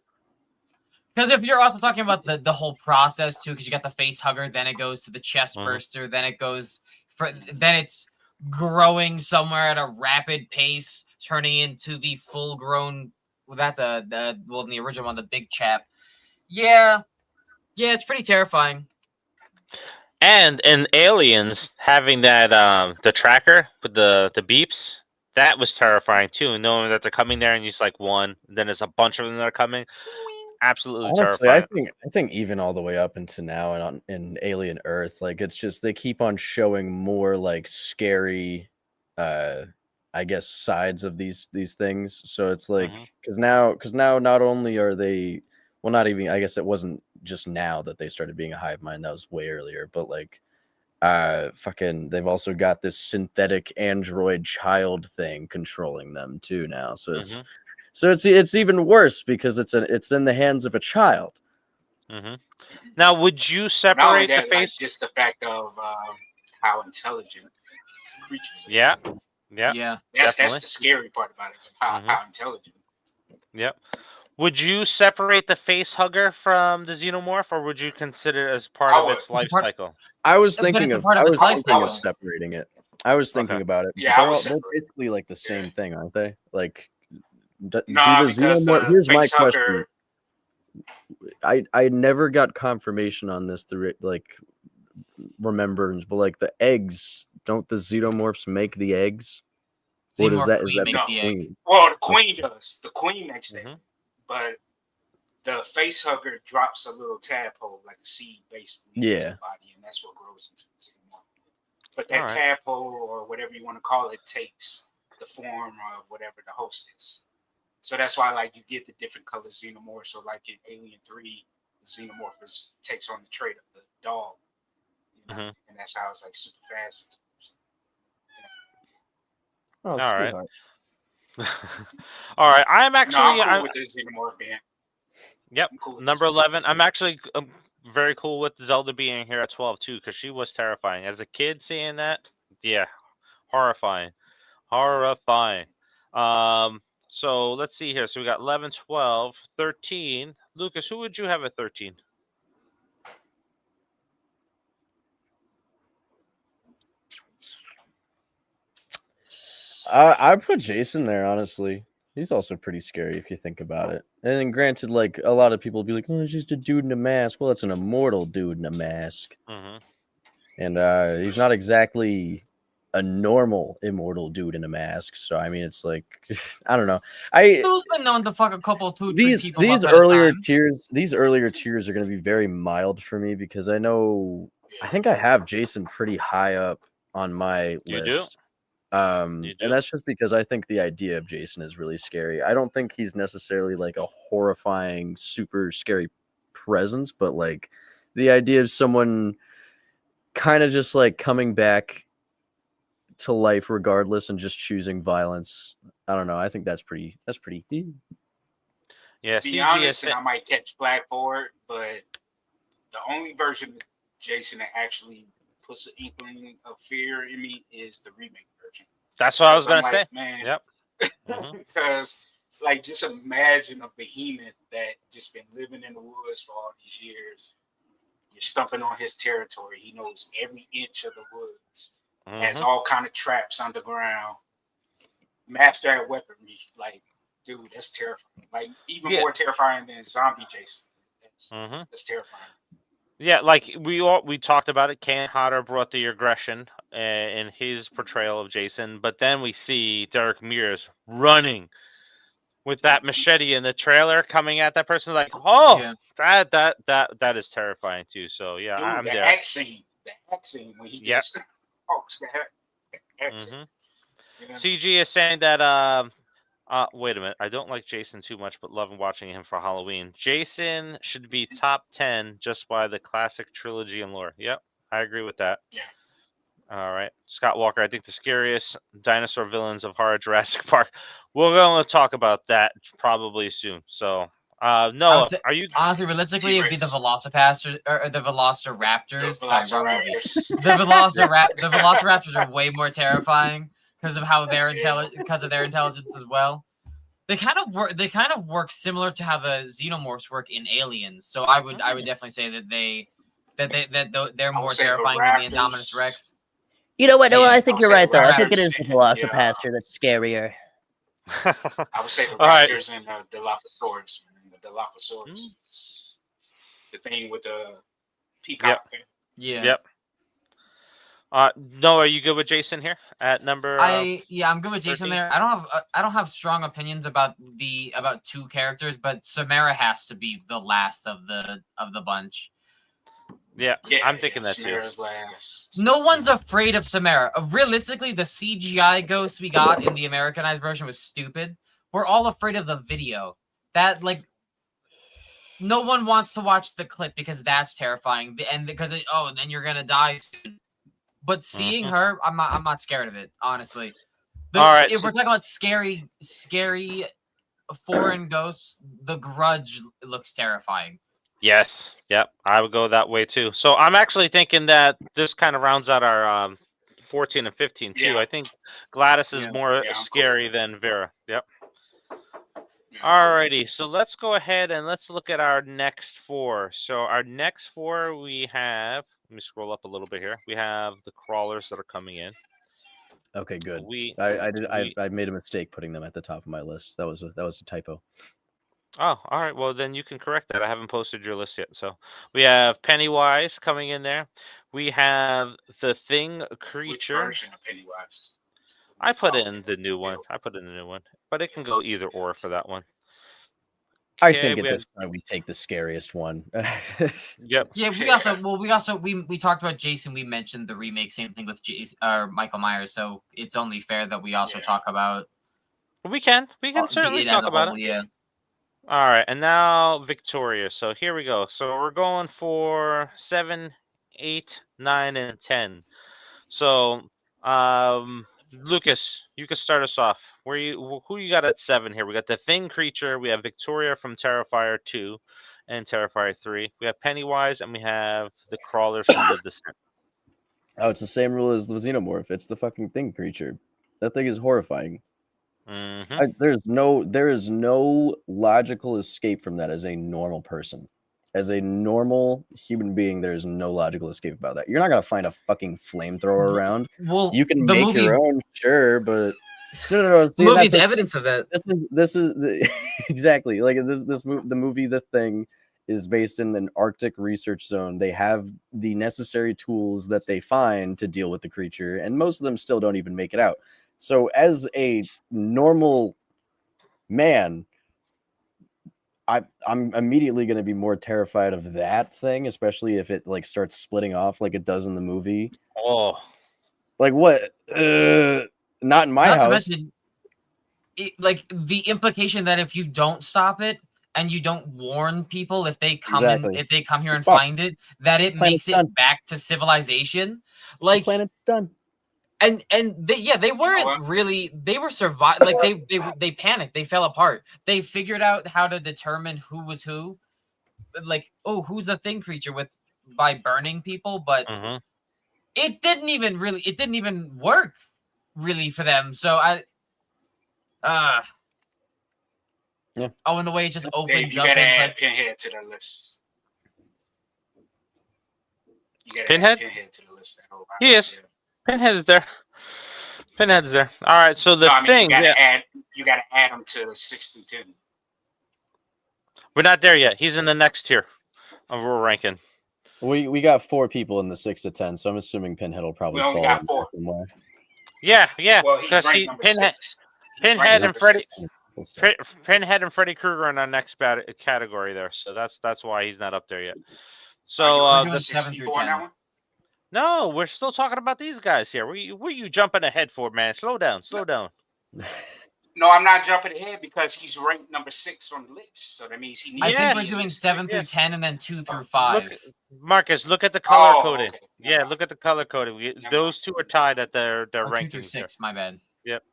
Because if you're also talking about the whole process too, because you got the face hugger, then it goes to the chest burster, then then it's growing somewhere at a rapid pace, turning into the full grown. Well, that's in the original one, the big chap. Yeah, it's pretty terrifying. And in Aliens, having that the tracker with the beeps, that was terrifying too. Knowing that they're coming there and it's like one, then there's a bunch of them that are coming. Absolutely honestly, terrifying. I think even all the way up into now and in Alien Earth, like it's just they keep on showing more like scary, I guess, sides of these things. So it's like because now not only are they, well, not even, I guess it wasn't just now that they started being a hive mind, that was way earlier, but like fucking they've also got this synthetic android child thing controlling them too now. So it's it's even worse because it's in the hands of a child. Now, would you separate the face? Like, just the fact of how intelligent creatures are. Yeah. That's the scary part about it. How intelligent. Yep. Would you separate the face hugger from the Xenomorph, or would you consider it as part of its life cycle? I was thinking of separating it. I was thinking about it. Yeah, they're basically like the same thing, aren't they? Like, because here's my question. I never got confirmation on this through like remembrance, but like the eggs, don't the Xenomorphs make the eggs? What is that? Is that the queen? Well, the queen does. The queen makes them, but the face hugger drops a little tadpole, like a seed, basically, into the body, and that's what grows into the Xenomorph. But that tadpole, or whatever you want to call it, takes the form of whatever the host is. So that's why, like, you get the different color Xenomorph. So, like in Alien 3, the Xenomorph takes on the trait of the dog, you know? And that's how it's like super fast. Yeah. Oh, all right. All right. I'm actually I'm cool with the Xenomorph being. Yep. Cool number 11. I'm actually very cool with Zelda being here at 12 too, because she was terrifying as a kid. Seeing that, yeah, horrifying. So let's see here. So we got 11, 12, 13. Lukas, who would you have at 13? I put Jason there, honestly. He's also pretty scary if you think about it. And then granted, like, a lot of people will be like, oh, it's just a dude in a mask. Well, it's an immortal dude in a mask. And he's not exactly a normal immortal dude in a mask. So, I mean, it's like, I don't know. Who's been known to fuck a couple these earlier tiers are going to be very mild for me because I think I have Jason pretty high up on my list. And that's just because I think the idea of Jason is really scary. I don't think he's necessarily like a horrifying, super scary presence, but like the idea of someone kind of just like coming back to life regardless and just choosing violence. I don't know. I think that's pretty. Yeah, To be CG honest, is and I might catch flack for it, but the only version of Jason that actually puts an inkling of fear in me is the remake version. that's what I was Because I'm gonna say. like, man, Yep. Mhm. because like just imagine a behemoth that just been living in the woods for all these years. You're stumping on his territory. He knows every inch of the woods. Has Mhm. all kind of traps underground. Master at weaponry. Like, dude, that's terrifying. Like even Yeah. more terrifying than zombie Jason. Mhm. That's terrifying. Yeah, like we talked about it. Ken Hodder brought the aggression in his portrayal of Jason, but then we see Derek Mears running with that machete in the trailer, coming at that person. Like, oh, Yeah. that is terrifying too. So yeah, Dude, I'm the there. axe scene when he Yep. just talks that accent. Mhm. Yeah. CG is saying that wait a minute. I don't like Jason too much, but love watching him for Halloween. Jason should be top 10 just by the classic trilogy and lore. Yep, I agree with that. Yeah. All right. Scott Walker, I think the scariest dinosaur villains of horror Jurassic Park. We're going to talk about that probably soon. So, I Noah, would say, are you? honestly, realistically, it'd be the T-Rex. Velocipastors or the Velociraptors. The Sorry, wrong movie. Velociraptors. The Velociraptors are way more terrifying because of how they're because of their intelligence as well. They kind of work. They kind of work similar to how the xenomorphs work in Aliens. So I would definitely say that they're I would more say the terrifying than the Raptors. Indominus Rex. You know what? No, Yeah, I I think would you're say right, though. I think it Raptors is the and Velocipaster that's scarier. I would say the All right. Raptors and the Dilophosaurus. The Dilophosaurus. The thing with the peacock thing. Yeah. Yep. Noah, are you good with Jason here at number? I'm good with Jason 13? there. I don't have strong opinions about two characters, but Samara has to be the last of the bunch. Yeah, I'm thinking that too. Samara's last. No one's afraid of Samara. Realistically, the CGI ghost we got in the Americanized version was stupid. We're all afraid of the video. That no one wants to watch the clip because that's terrifying, and because then you're gonna die soon. But seeing her, I'm not scared of it, honestly. All right, If we're talking about scary foreign ghosts, The Grudge looks terrifying. Yes. Yep. I would go that way too. So I'm actually thinking that this kind of rounds out our 14 and 15 too. Yeah. I think Gladys is more scary than Vera. Yep. Alrighty, so let's go ahead and let's look at our next four. So our next four, we have. Let me scroll up a little bit here. We have the crawlers that are coming in. Okay, good. We I made a mistake putting them at the top of my list. That was a typo. Oh, all right. Well, then you can correct that. I haven't posted your list yet. So we have Pennywise coming in there. We have the Thing creature. Which version of Pennywise? I put in the new one. But it can go either or for that one. I think at this point we take the scariest one. Yep. Yeah, we talked about Jason. We mentioned the remake. Same thing with Michael Myers. So it's only fair that we also talk about. We can certainly talk about it. Yeah. All right, and now Victoria. So here we go. So we're going for 7, 8, 9, and 10. So, Lukas, you can start us off. Who you got at 7 here? We got the Thing creature. We have Victoria from Terrifier 2 and Terrifier 3. We have Pennywise, and we have the crawlers from The Descent. Oh, it's the same rule as the Xenomorph. It's the fucking Thing creature. That thing is horrifying. There is no logical escape from that as a normal person. As a normal human being, there is no logical escape about that. You're not gonna find a fucking flamethrower around. Well, you can make your own, sure, but no. See, the movie's evidence of that. This is exactly like the movie. The Thing is based in an Arctic research zone. They have the necessary tools that they find to deal with the creature, and most of them still don't even make it out. So as a normal man, I'm immediately going to be more terrified of that thing, especially if it starts splitting off like it does in the movie. Oh, like what? Not in my house. To mention, the implication that if you don't stop it and you don't warn people if they come here and find it, that it makes it back to civilization. The planet's done. And they weren't really, they were survived, like they panicked, they fell apart. They figured out how to determine who was who, like, oh, who's the thing creature by burning people, but it didn't even work really for them. So yeah. Oh, and the way it just opens Dave, you up, gotta and it's add like Pinhead to the list. You gotta Pinhead? add Pinhead to the list. He is. Pinhead is there. Pinhead's there. All right. So the thing, you gotta add him to 6 through 10. we're not there yet. He's in the next tier of rule ranking. We got 4 people in the 6 to 10, so I'm assuming Pinhead will probably We only fall got in 4. somewhere. Yeah. Well, he's ranked number 6. Pinhead and Freddy. 6. Pinhead and Freddy Krueger in our next category there, so that's why he's not up there yet. So we're doing the 7 through 10. That one? No, we're still talking about these guys here. Where you jumping ahead for, man? Slow down. No, I'm not jumping ahead because he's ranked number 6 on the list. So that means he needs. I think to we're be doing 7 through 10 and then 2 through 5. Marcus, look at the color coding. Okay. Yeah, look at the color coding. Those two are tied at their Or 2 rankings through 6, here. my bad. Yep.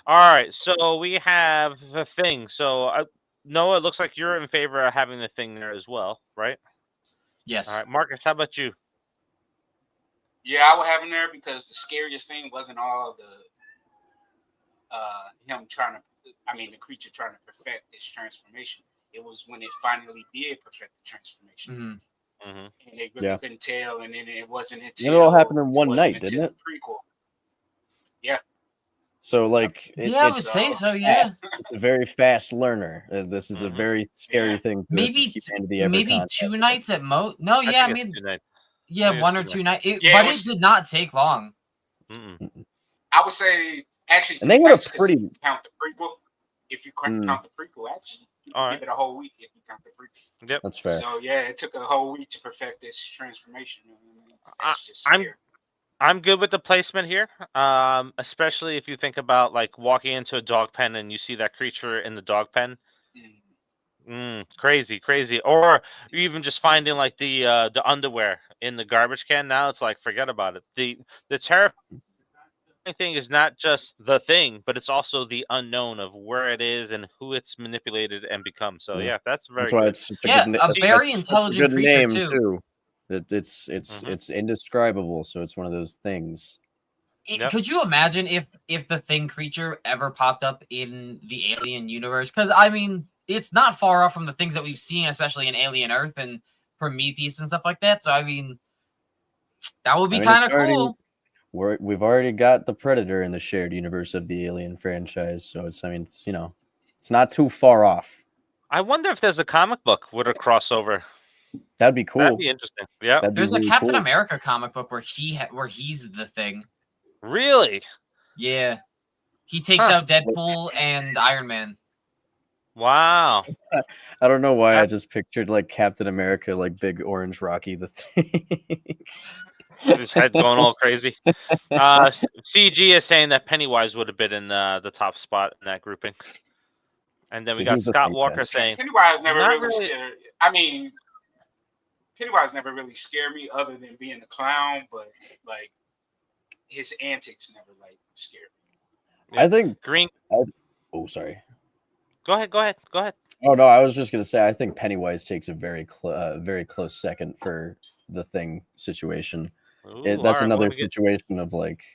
All right, so we have the thing. So Noah, it looks like you're in favor of having the thing there as well, right? Yes. All right, Marcus, how about you? Yeah, I would have him there because the scariest thing wasn't all the the creature trying to perfect its transformation. It was when it finally did perfect the transformation. And they really couldn't tell, and then it wasn't until it all happened in one night, didn't it? Prequel. Yeah. So like, I would say so. Yeah, it's a very fast learner. This is a very scary thing. Maybe 2 nights at most. No, yeah, I mean, 2 nights. Yeah, 1 or 2 nights. But it did not take long. I would say actually, and they had a pretty count the prequel. If you count the prequel, actually, you can give it a whole week if you count the prequel. Yep, that's fair. So yeah, it took a whole week to perfect this transformation. I'm good with the placement here, especially if you think about like walking into a dog pen and you see that creature in the dog pen. Crazy. Or even just finding like the underwear in the garbage can. Now it's like, forget about it. The terrifying thing is not just the thing, but it's also the unknown of where it is and who it's manipulated and become. So yeah, that's very good. It's such a very intelligent creature name, too. It's indescribable, so it's one of those things. Could you imagine if the thing creature ever popped up in the Alien universe? Because I mean, it's not far off from the things that we've seen, especially in Alien Earth and Prometheus and stuff like that. So I mean, that would be kind of cool. We've already got the Predator in the shared universe of the Alien franchise, so it's it's not too far off. I wonder if there's a comic book with a crossover. That'd be cool. That'd be interesting. Yeah, there's a Captain America comic book where he's the thing. Really? Yeah, he takes out Deadpool and Iron Man. Wow. I don't know why I just pictured like Captain America, like big orange Rocky the Thing. His head going all crazy. CG is saying that Pennywise would have been in the top spot in that grouping. And then we got Scott Walker saying Pennywise never really scared. I mean, Pennywise never really scared me other than being a clown, but like his antics never like scared me. Yeah. I think Green. Sorry. Go ahead. Oh no, I was just gonna say I think Pennywise takes a very close second for the Thing situation. Ooh, that's another situation of like.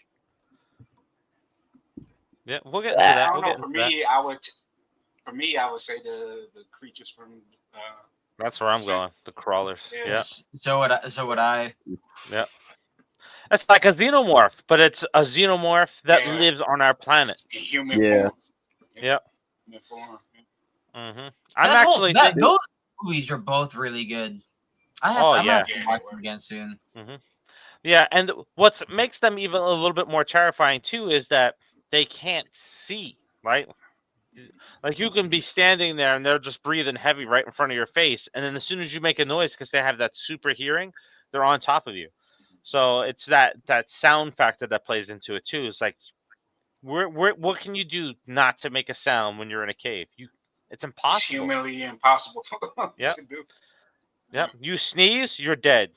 Yeah, we'll get to that. I don't know. For me, I would say the creatures from. That's where I'm going. The crawlers. Yeah. So would I. Yeah. It's like a xenomorph, but it's a xenomorph that lives on our planet. In human form. Yeah. Human form. Those movies are both really good. I'm gonna watch them again soon. Yeah, and what makes them even a little bit more terrifying too is that they can't see, right? Like you can be standing there and they're just breathing heavy right in front of your face, and then as soon as you make a noise, because they have that super hearing, they're on top of you. So it's that sound factor that plays into it too. It's like, what can you do not to make a sound when you're in a cave? It's impossible. It's humanly impossible to do. Yep. You sneeze, you're dead.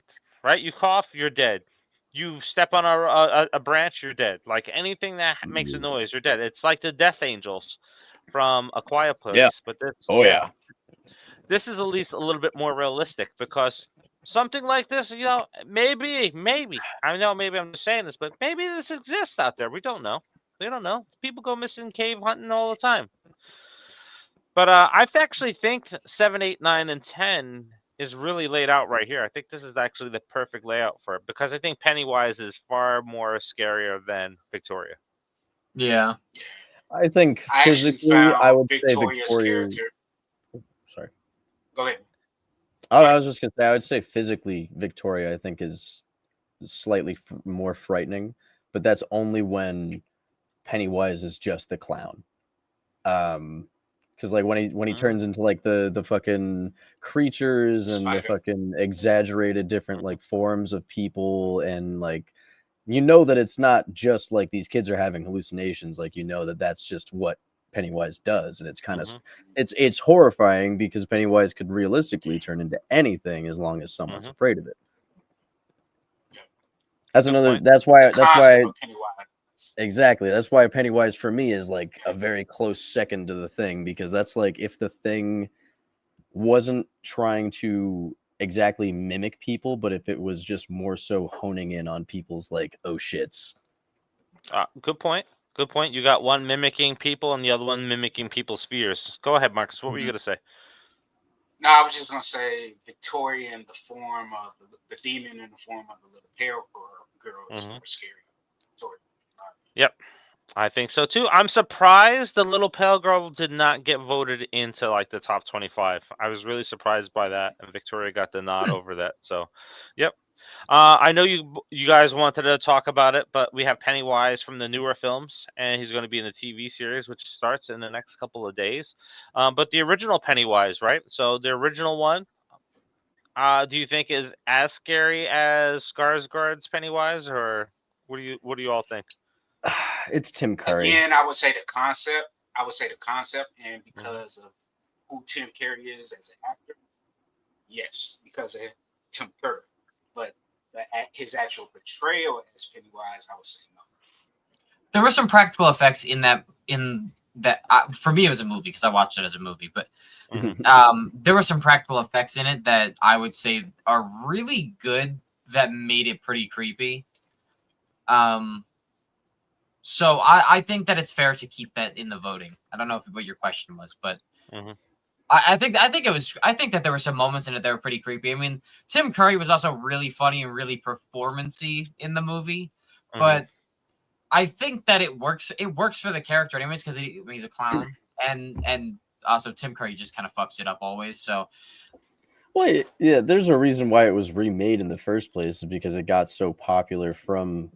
Right? You cough, you're dead. You step on a branch, you're dead. Like anything that makes a noise, you're dead. It's like the Death Angels from A Quiet Place. Yeah. But this, Oh yeah. this is at least a little bit more realistic because something like this, maybe, I know maybe I'm just saying this, but maybe this exists out there. We don't know. We don't know. People go missing cave hunting all the time. But I actually think 7, 8, 9, and 10 is really laid out right here. I think this is actually the perfect layout for it because I think Pennywise is far more scarier than Victoria. Yeah. I think I actually physically, I found would say Victoria's Victoria. character. Sorry. Go ahead. Oh, I was just gonna say I would say physically Victoria I think is slightly more frightening, but that's only when Pennywise is just the clown. Because like when he turns into like the fucking creatures and the Spider. fucking exaggerated different like forms of people, and like you know that it's not just like these kids are having hallucinations, like you know that that's just what Pennywise does, and it's kind of it's horrifying because Pennywise could realistically turn into anything as long as someone's afraid of it. That's another. That's why. Exactly. That's why Pennywise for me is like a very close second to the Thing, because that's like if the Thing wasn't trying to exactly mimic people, but if it was just more so honing in on people's like oh shits. Good point. Good point. You got one mimicking people and the other one mimicking people's fears. Go ahead, Marcus. What were you gonna say? No, I was just gonna say Victoria in the form of the demon in the form of the little pale girl is super scary. Victoria. Yep, I think so too. I'm surprised the little pale girl did not get voted into like the top 25. I was really surprised by that, and Victoria got the nod over that. So, yep. I know you guys wanted to talk about it, but we have Pennywise from the newer films, and he's going to be in the TV series, which starts in the next couple of days. But the original Pennywise, right? So the original one, do you think is as scary as Skarsgård's Pennywise, or what do you all think? It's Tim Curry. Again, I would say the concept. And because of who Tim Curry is as an actor, yes, because of Tim Curry. But his actual portrayal as Pennywise, I would say no. There were some practical effects in that. For me, it was a movie because I watched it as a movie. But there were some practical effects in it that I would say are really good. That made it pretty creepy. So I think that it's fair to keep that in the voting. I don't know what your question was, but I think that there were some moments in it that were pretty creepy. I mean, Tim Curry was also really funny and really performance-y in the movie, but I think that it works. It works for the character anyways because he's a clown, and also Tim Curry just kind of fucks it up always. So. Well, yeah, there's a reason why it was remade in the first place, because it got so popular from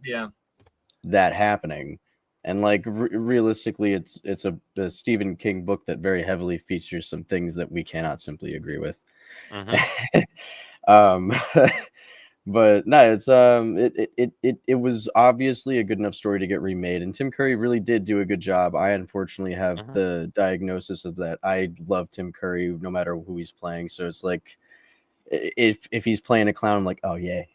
that happening. And like realistically, it's a Stephen King book that very heavily features some things that we cannot simply agree with. But no, it's it was obviously a good enough story to get remade, and Tim Curry really did do a good job. I unfortunately have the diagnosis of that. I love Tim Curry no matter who he's playing, so it's like if he's playing a clown, I'm like, oh yay.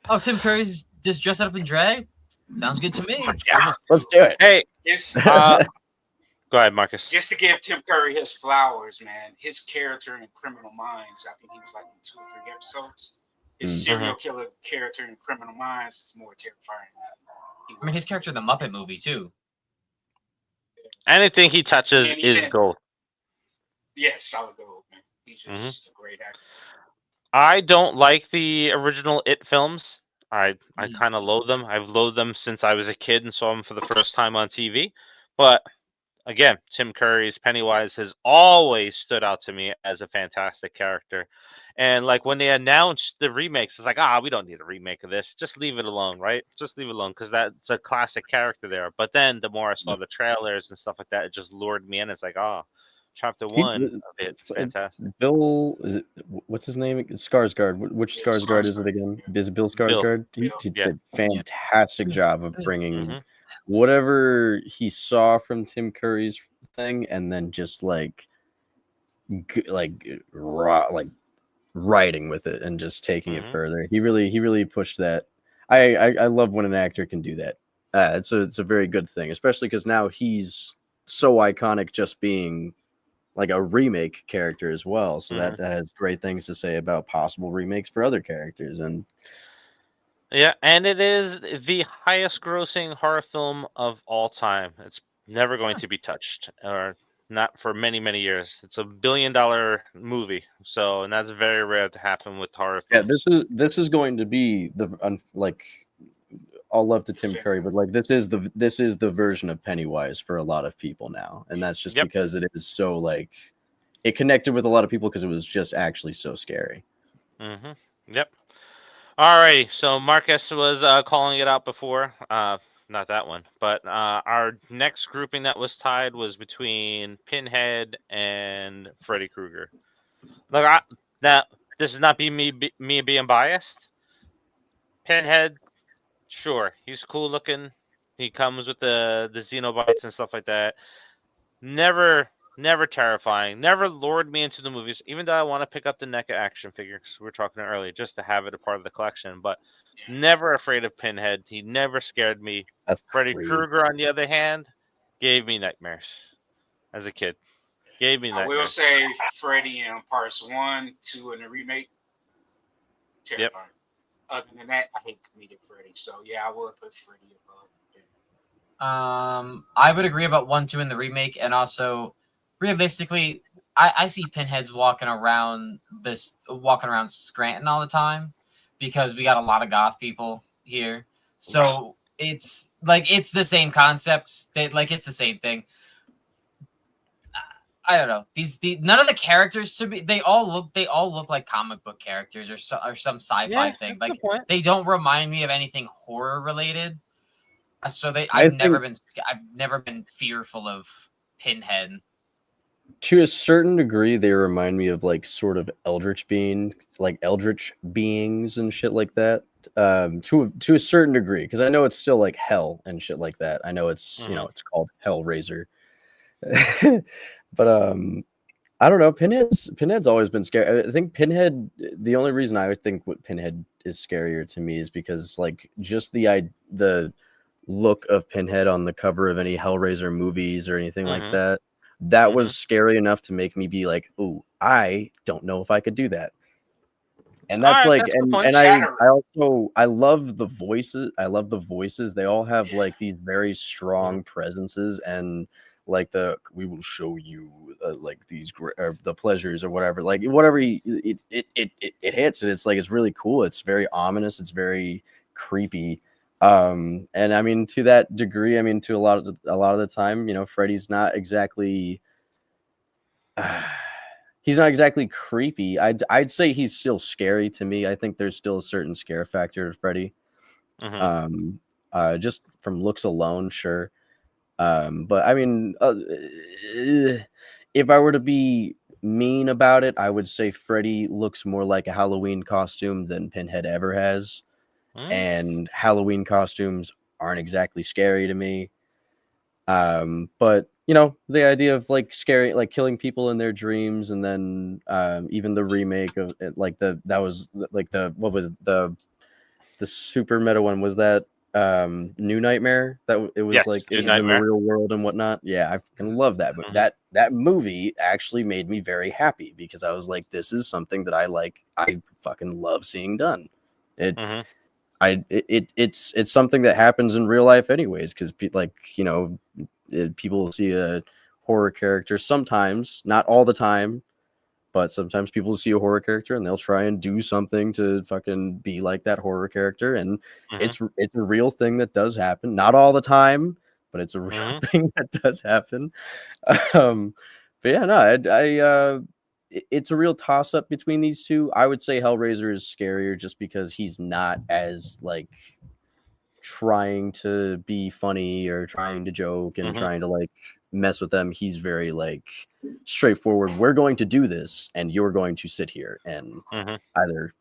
Oh, Tim Curry's just dressed up in drag? Sounds good to me. Yeah, let's do it. Hey, go ahead, Marcus. Just to give Tim Curry his flowers, man. His character in Criminal Minds, I think he was like in 2 or 3 episodes. His serial killer character in Criminal Minds is more terrifying. I mean, his character in the Muppet movie too. Anything he touches is gold. Yes, solid gold, man. He's just a great actor. I don't like the original It films. I kind of loathe them. I've loathed them since I was a kid and saw them for the first time on TV. But again, Tim Curry's Pennywise has always stood out to me as a fantastic character. And like when they announced the remakes, it's like, we don't need a remake of this. Just leave it alone, right? Just leave it alone because that's a classic character there. But then the more I saw the trailers and stuff like that, it just lured me in. It's like, Chapter 1 of it's fantastic. Bill, what's his name? Skarsgård. Which Skarsgård is it again? Is it Bill Skarsgård? He did a fantastic job of bringing whatever he saw from Tim Curry's thing, and then just like riding with it and just taking it Mhm. further. He really pushed that. I love when an actor can do that. It's a very good thing, especially because now he's so iconic just being like a remake character as well. So Mhm. that has great things to say about possible remakes for other characters. And Yeah, and it is the highest grossing horror film of all time. It's never going to be touched, or not for many, many years. It's a $1 billion movie, so and that's very rare to happen with horror yeah, films. this is going to be the like all love to Tim Curry, but like this is the version of Pennywise for a lot of people now, and that's just Yep. because it is so like it connected with a lot of people because it was just actually so scary. Mhm. Yep. Alrighty, so Marcus was calling it out before. Not that one, but our next grouping that was tied was between Pinhead and Freddy Krueger. Look, now this is not me being biased. Pinhead, sure, he's cool looking. He comes with the Xenobites and stuff like that. Never terrifying. Never lured me into the movies. Even though I want to pick up the NECA action figures, we were talking earlier, just to have it a part of the collection. But never afraid of Pinhead. He never scared me. That's Freddy crazy. Krueger, on the other hand, gave me nightmares as a kid. Gave me I will nightmares. say Freddy in parts 1, 2, and the remake, Yep. terrifying. Other than that, I hate comedic Freddy. So yeah, I would put Freddy above. I would agree about 1, 2 in the remake, and also realistically, I see pinheads walking around Scranton all the time because we got a lot of goth people here. So it's like it's the same concept. It's the same thing. I don't know. None of the characters to be they all look like comic book characters or some sci-fi Yeah, thing. that's the Like point. they don't remind me of anything horror related. So I I've think never been fearful of Pinhead. to a certain degree they remind me of like sort of eldritch beings and shit like that. To a certain degree, because I know it's still like hell and shit like that. I know it's Hmm. it's called Hellraiser. But I don't know. Pinhead's always been scary. I think Pinhead. The only reason I would think what Pinhead is scarier to me is because like just the look of Pinhead on the cover of any Hellraiser movies or anything like Hmm. that. That Hmm. was scary enough to make me be like, "Ooh, I don't know if I could do that." And All that's right, like, that's the point. and Chatter. I also I love the voices. I love the voices. They all have like these very Hmm. strong presences, and like we will show you like these or the pleasures or whatever. Like whatever it hits, and it's like it's really cool. It's very ominous. It's very creepy. And I mean to that degree, I mean to a lot of the time, Freddy's not exactly. He's not exactly creepy. I'd say he's still scary to me. I think there's still a certain scare factor to Freddy. Hmm. Um, just from looks alone, sure. But I mean, if I were to be mean about it, I would say Freddy looks more like a Halloween costume than Pinhead ever has. Hmm. And Halloween costumes aren't exactly scary to me. But the idea of like scary, like killing people in their dreams, and then even the remake of it, like that was like what was the super meta one, was that New Nightmare, it was Yes, like New in the Nightmare. real world and whatnot. Yeah, I fucking love that. But Hmm. that movie actually made me very happy because I was like, this is something that I fucking love seeing done. It Hmm. it's something that happens in real life anyways, because people see a horror character sometimes, not all the time, but sometimes people see a horror character and they'll try and do something to fucking be like that horror character, and Hmm. it's a real thing that does happen, not all the time, but it's a real Hmm. thing that does happen. um but yeah, no, it's a real toss up between these two. I would say Hellraiser is scarier just because he's not as like trying to be funny or trying to joke and Hmm. trying to like mess with them. He's very like straightforward. We're going to do this and you're going to sit here and Hmm. either,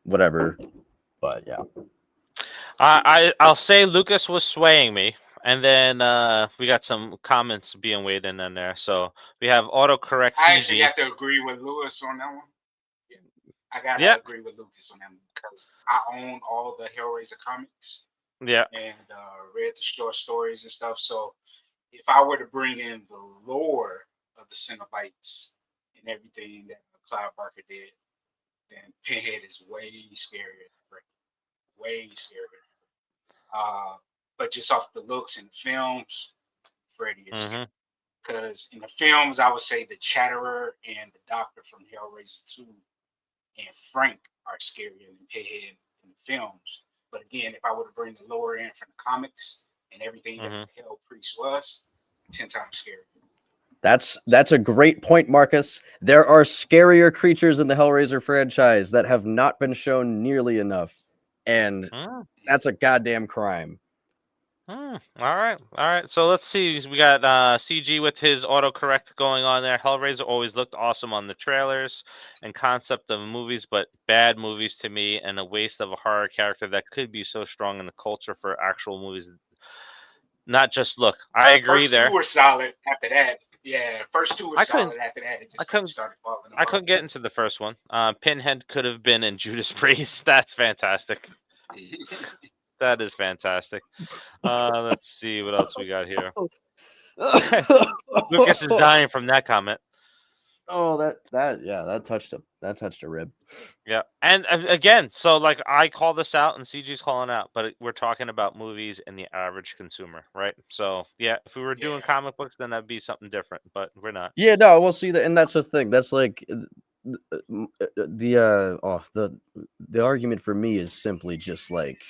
whatever. But yeah. I'll say Lucas was swaying me, and then we got some comments being weighed in there. So we have autocorrect I actually Fiji. have to agree with Lewis on that one. I gotta Yeah. agree with Lucas on that because I own all the Hellraiser comics Yeah. and read the short stories and stuff. So if I were to bring in the lore of the Cenobites and everything that Clive Barker did, then Pinhead is way scarier than Freddy. Way scarier. But just off the looks in the films, Freddy is scary. Mm-hmm. Because in the films, I would say the Chatterer and the Doctor from Hellraiser 2 and Frank are scarier than Pinhead in the films. But again, if I were to bring the lower end from the comics and everything that the Hell Priest was, 10 times scarier. That's a great point, Marcus. There are scarier creatures in the Hellraiser franchise that have not been shown nearly enough, and that's a goddamn crime. All right. So let's see. We got CG with his autocorrect going on there. Hellraiser always looked awesome on the trailers and concept of movies, but bad movies to me, and a waste of a horror character that could be so strong in the culture for actual movies. Not just look. I agree First there. two were solid. After that, yeah, first two were I couldn't- solid. After that, it I just couldn't- started falling I apart. couldn't get into the first one. Pinhead could have been in Judas Priest. That's fantastic. That is fantastic. Let's see what else we got here. Lucas is dying from that comment. Oh, that touched a rib. Yeah, and again, so like I call this out, and CG's calling out, but we're talking about movies and the average consumer, right? So yeah, if we were doing comic books, then that'd be something different, but we're not. Yeah, no, we'll see that, and that's the thing. That's like the argument for me is simply just like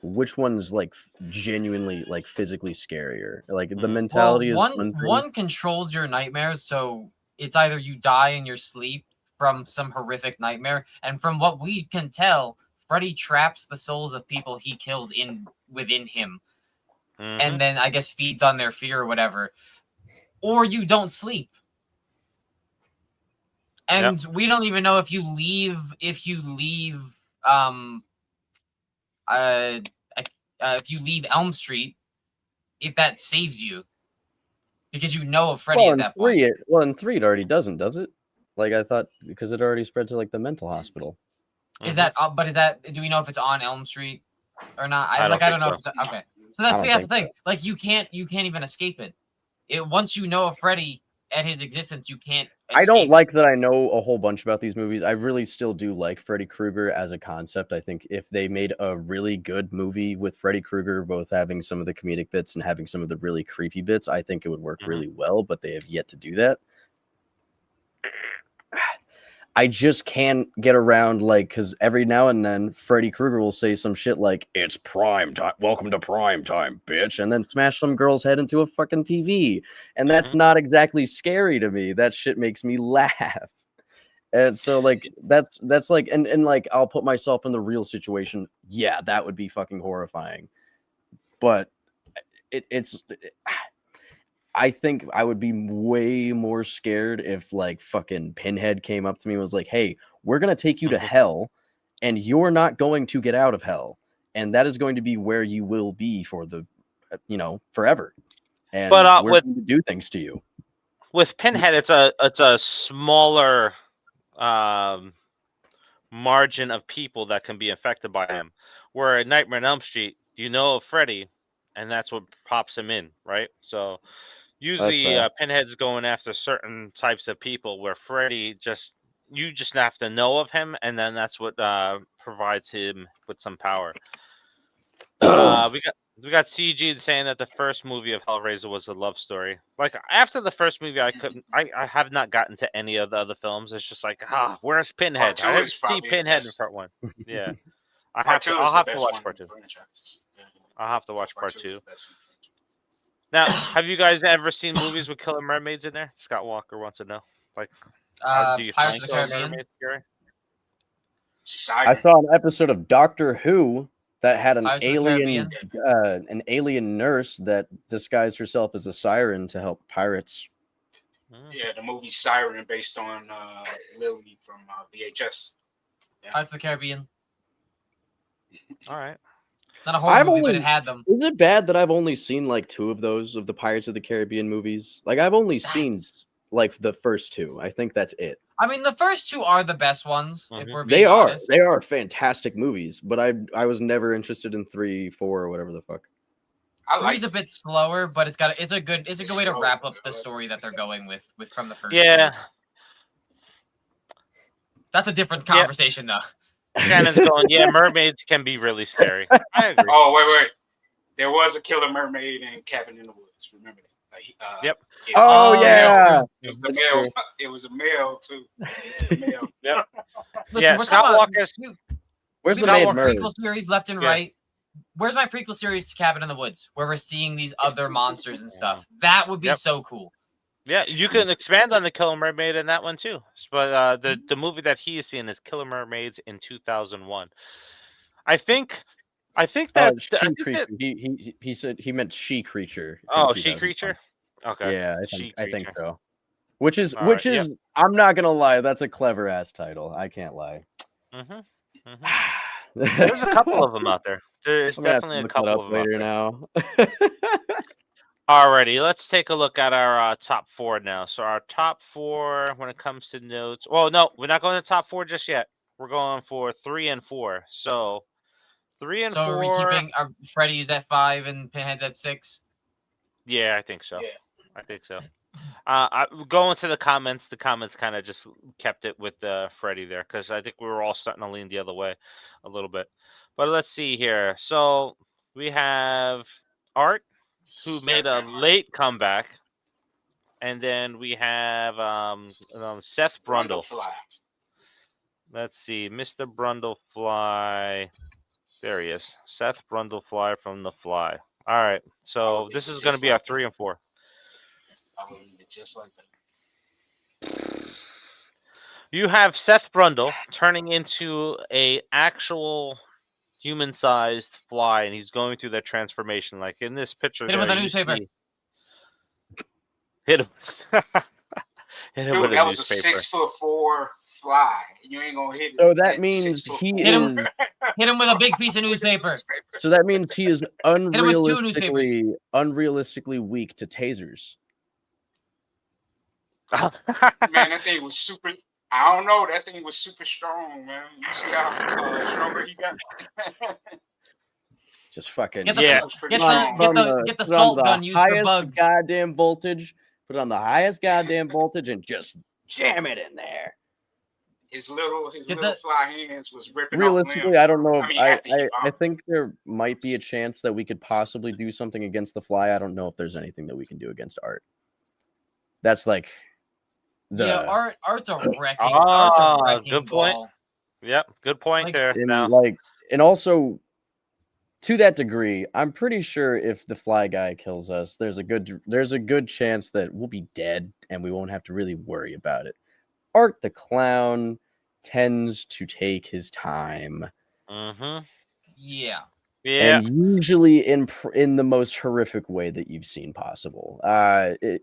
which one's like genuinely like physically scarier. Like the mentality is one controls your nightmares, so it's either you die in your sleep from some horrific nightmare, and from what we can tell, Freddy traps the souls of people he kills within him, and then I guess feeds on their fear or whatever. Or you don't sleep, and we don't even know if you leave if you leave Elm Street, if that saves you, because you know of Freddy at that point. In 3 it already doesn't, does it? Like I thought, because it already spread to like the mental hospital. Is that? But is that? Do we know if it's on Elm Street or not? I don't know. So. If it's, okay, so that's the thing. Like you can't even escape it. Once you know of Freddy and his existence, you can't. I don't like that I know a whole bunch about these movies. I really still do like Freddy Krueger as a concept. I think if they made a really good movie with Freddy Krueger, both having some of the comedic bits and having some of the really creepy bits, I think it would work really well, but they have yet to do that. I just can't get around, like, because every now and then Freddy Krueger will say some shit like, "It's prime time, welcome to prime time, bitch," and then smash some girl's head into a fucking TV. And that's not exactly scary to me. That shit makes me laugh. And so, like, that's like, and like, I'll put myself in the real situation. Yeah, that would be fucking horrifying. But I think I would be way more scared if like fucking Pinhead came up to me and was like, "Hey, we're going to take you to hell and you're not going to get out of hell. And that is going to be where you will be for the, forever. And we're going to do things to you." With Pinhead, it's a smaller margin of people that can be affected by him. Where at Nightmare on Elm Street, you know of Freddy, and that's what pops him in, right? So usually Pinhead's going after certain types of people, where Freddy you just have to know of him, and then that's what provides him with some power. We got CG saying that the first movie of Hellraiser was a love story. Like after the first movie, I have not gotten to any of the other films. It's just like, where's Pinhead? I didn't see Pinhead in part 1. Yeah, I'll have to watch part 2. I'll have to watch part 2. Now, have you guys ever seen movies with killer mermaids in there? Scott Walker wants to know. Like, how do you find killer mermaids scary? I saw an episode of Doctor Who that had an alien nurse that disguised herself as a siren to help pirates. Yeah, the movie Siren, based on Lily from VHS. Yeah. Pirates of the Caribbean. All right. It's not a horror movie, but it had them. Is it bad that I've only seen like 2 of those of the Pirates of the Caribbean movies? Like I've only seen like the first two. I think that's it. I mean, the first two are the best ones. If we're They being are. honest. They are fantastic movies, but I was never interested in 3, 4, or whatever the fuck. Three's a bit slower, but it's a good way to wrap up the story that they're going with from the first. Yeah. Two. That's a different conversation, though. Shannon's going, yeah, mermaids can be really scary. I agree. Oh, wait. There was a killer mermaid in Cabin in the Woods. Remember that? Yep. Oh, yeah. It was a male. It was a male, too. It was a male. Yep. Listen, we're Scott talking Walker's. Where's the got maid more merge? prequel series left and right. Where's my prequel series to Cabin in the Woods, where we're seeing these other monsters and stuff? That would be so cool. Yeah, you can expand on the Killer Mermaid in that one too. But the movie that he is seeing is Killer Mermaids in 2001. I think that she creature. He said he meant she creature. Oh, she creature. Okay. Yeah, She I think Creature. so. Which is All right, yep. I'm not gonna lie, that's a clever ass title. I can't lie. There's a couple of them out there. There's I'm gonna have to definitely a look couple that of up them out later there. now. Alrighty, let's take a look at our top 4 now. So our top 4 when it comes to notes. Well, no, we're not going to top 4 just yet. We're going for 3 and 4. So 3 and 4. So are we keeping our Freddy's at 5 and Pinhead's at 6? Yeah, I think so. Yeah. I think so. Going to the comments kind of just kept it with Freddy there because I think we were all starting to lean the other way a little bit. But let's see here. So we have Art, who made a late comeback, and then we have Seth Brundle. Let's see, Mr. Brundlefly. There he is, Seth Brundlefly from The Fly. All right, so this is going to be our 3 and 4. I would leave it just like that. You have Seth Brundle turning into a actual human-sized fly, and he's going through that transformation. Like in this picture, Hit him with a newspaper. Hit him. Hit him Dude, with that a was newspaper. a 6'4" fly. You ain't gonna hit it. So that means he Hit him. is. Hit him with a big piece of newspaper. So that means he is him with 2 newspapers. unrealistically weak to tasers. Man, that thing was super. I don't know. That thing was super strong, man. You see how stronger he got? Just fucking Get the salt gun used for bugs. Goddamn voltage. Put it on the highest goddamn voltage and just jam it in there. His little fly hands was ripping. Realistically, I don't know. I think there might be a chance that we could possibly do something against the Fly. I don't know if there's anything that we can do against Art. That's like Art's a wrecking. Good point. Ball. Yep, good point there. And also to that degree, I'm pretty sure if the Fly guy kills us, there's a good chance that we'll be dead and we won't have to really worry about it. Art the Clown tends to take his time. Yeah. And usually in the most horrific way that you've seen possible.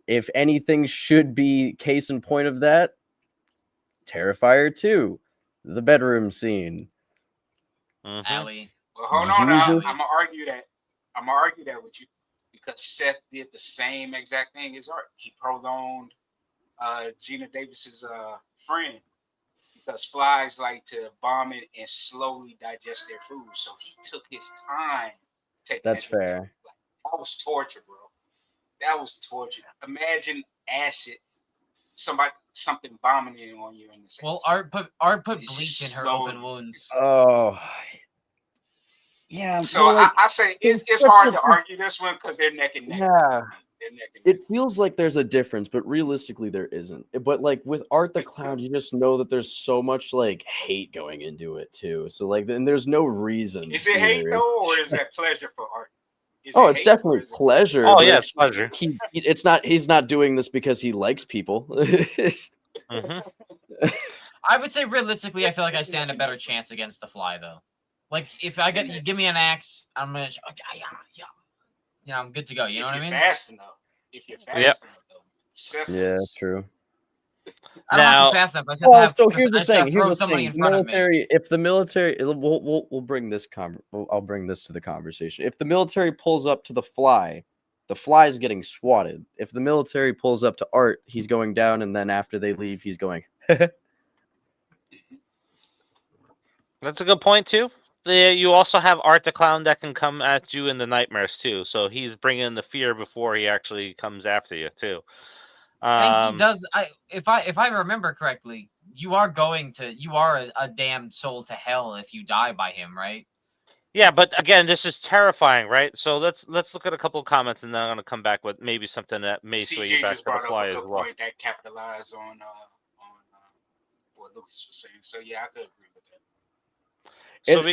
If anything should be case in point of that, Terrifier 2, the bedroom scene. Allie. Well, hold on now. I'm gonna argue that with you because Seth did the same exact thing as Art. He prolonged Gina Davis's friend because flies like to vomit and slowly digest their food. So he took his time. That's fair. That was torture, bro. That was torture. Imagine acid, something vomiting on you in the same. Well, Art put bleach in her open wounds. Oh. Yeah. So I say it's hard to argue this one because they're neck and neck. Yeah. It feels like there's a difference, but realistically there isn't. But like with Art the Clown, you just know that there's so much like hate going into it too. So like then there's no reason. Is it hate though, or is that pleasure for Art? It's definitely pleasure. Oh yeah, it's pleasure. He's not doing this because he likes people. I would say realistically, I feel like I stand a better chance against the Fly though. Like if you give me an axe, I'm gonna I'm good to go. You know what I mean? If you're fast enough, though. Yeah, true. I don't have to be fast enough. I just have so here's the thing. Throw somebody in front of me. If the military, we'll bring this. I'll bring this to the conversation. If the military pulls up to the Fly, The fly is getting swatted. If the military pulls up to Art, he's going down, and then after they leave, he's going. That's a good point too. You also have Art the Clown that can come at you in the nightmares too. So he's bringing the fear before he actually comes after you too. And he does. If I remember correctly, you are a damned soul to hell if you die by him, right? Yeah, but again, this is terrifying, right? So let's look at a couple of comments, and then I'm gonna come back with maybe something that may sway you CJ back just to the brought up fly a as good well. point that capitalized on what Lucas was saying. So yeah, I could agree with that. So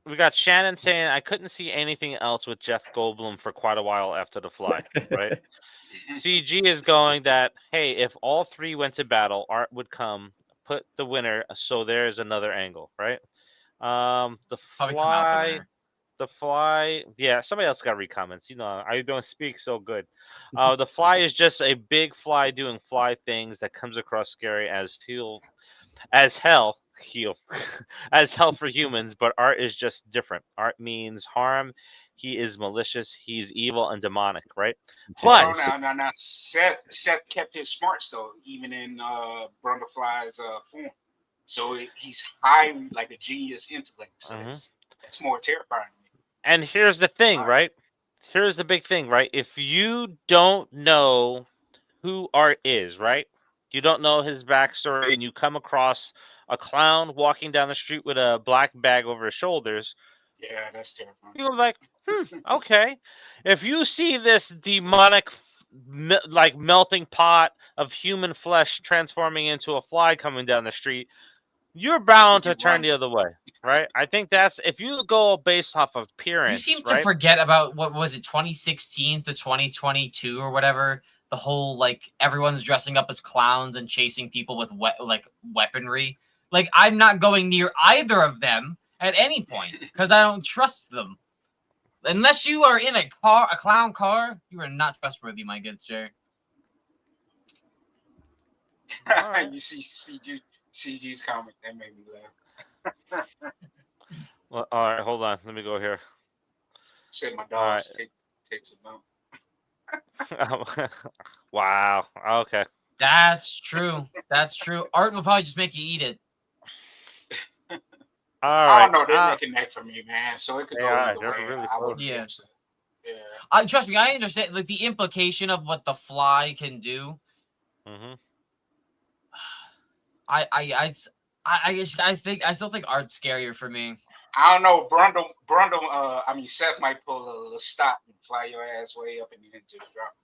we got Shannon saying I couldn't see anything else with Jeff Goldblum for quite a while after the fly, right? CG is going that hey, if all three went to battle, Art would come, put the winner. So there's another angle, right? The Probably come out the fly. winner. The fly, yeah, somebody else got to read comments. You know, I don't speak so good. The fly is just a big fly doing fly things that comes across scary as hell, as hell for humans. But Art is just different. Art means harm. He is malicious. He's evil and demonic, right? But Now, Seth kept his smarts though, even in Brundlefly's form. So he's highly like a genius intellect. So it's more terrifying to me. And here's the thing, right? Here's the big thing, right? If you don't know who Art is, right? You don't know his backstory, and you come across a clown walking down the street with a black bag over his shoulders. Yeah, that's terrifying. You're like, okay. If you see this demonic, like melting pot of human flesh transforming into a fly coming down the street, you're bound to turn the other way, right? I think that's if you go based off of appearance. You seem to forget about what was it, 2016 to 2022 or whatever. The whole like everyone's dressing up as clowns and chasing people with weaponry. Like I'm not going near either of them at any point because I don't trust them. Unless you are in a clown car, you are not trustworthy, my good sir. Right. You see CG's comment that made me laugh. Well, all right, hold on. Let me go here. Said my dogs takes a bump. Wow. Okay. That's true. That's true. Art will probably just make you eat it. All right. I don't know. They're neck and neck for me, man. So it could go either way. Really I would yeah. Yeah. Trust me, I understand like the implication of what the fly can do. Mm-hmm. I still think Art's scarier for me. I don't know. Brundle. Seth might pull a little stop and fly your ass way up and then just drop.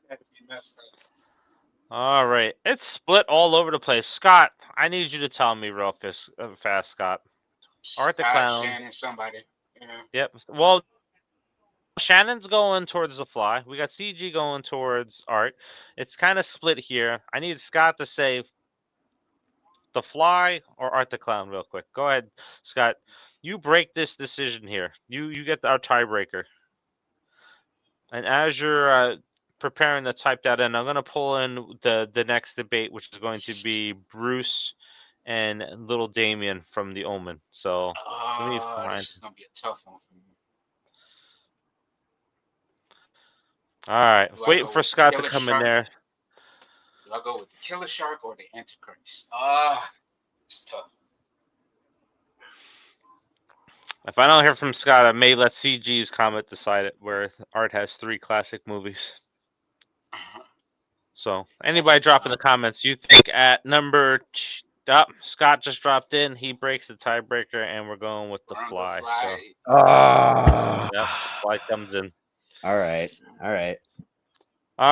That'd be messed up. All right. It's split all over the place. Scott, I need you to tell me real fast, Scott. Art the Clown. Shannon, somebody. Yeah. Yep. Well, Shannon's going towards the fly. We got CG going towards Art. It's kind of split here. I need Scott to say the fly or Art the Clown real quick. Go ahead, Scott. You break this decision here. You get our tiebreaker. And as you're preparing to type that in, I'm going to pull in the next debate, which is going to be Bruce and little Damien from The Omen. So this is going to be a tough one for me. All right, waiting for Scott to come in there. Do I go with the Killer Shark or the Antichrist? It's tough. If I don't hear from Scott, I may let CG's comment decide it, where Art has 3 classic movies. So, anybody drop in the comments, you think at number... Scott just dropped in. He breaks the tiebreaker, and we're going with the fly. So, the fly comes in. All right. All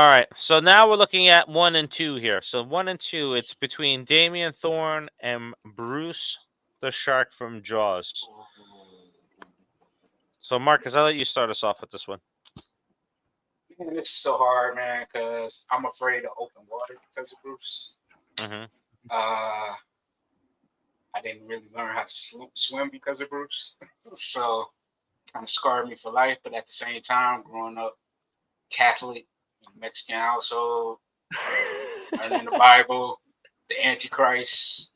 right. So now we're looking at 1 and 2 here. So 1 and 2, it's between Damien Thorne and Bruce the Shark from Jaws. So Marcus, I'll let you start us off with this one. Man, this is so hard, man, because I'm afraid of open water because of Bruce. Mm-hmm. I didn't really learn how to swim because of Bruce. So kind of scarred me for life. But at the same time, growing up Catholic in Mexican household, learning the Bible, the Antichrist,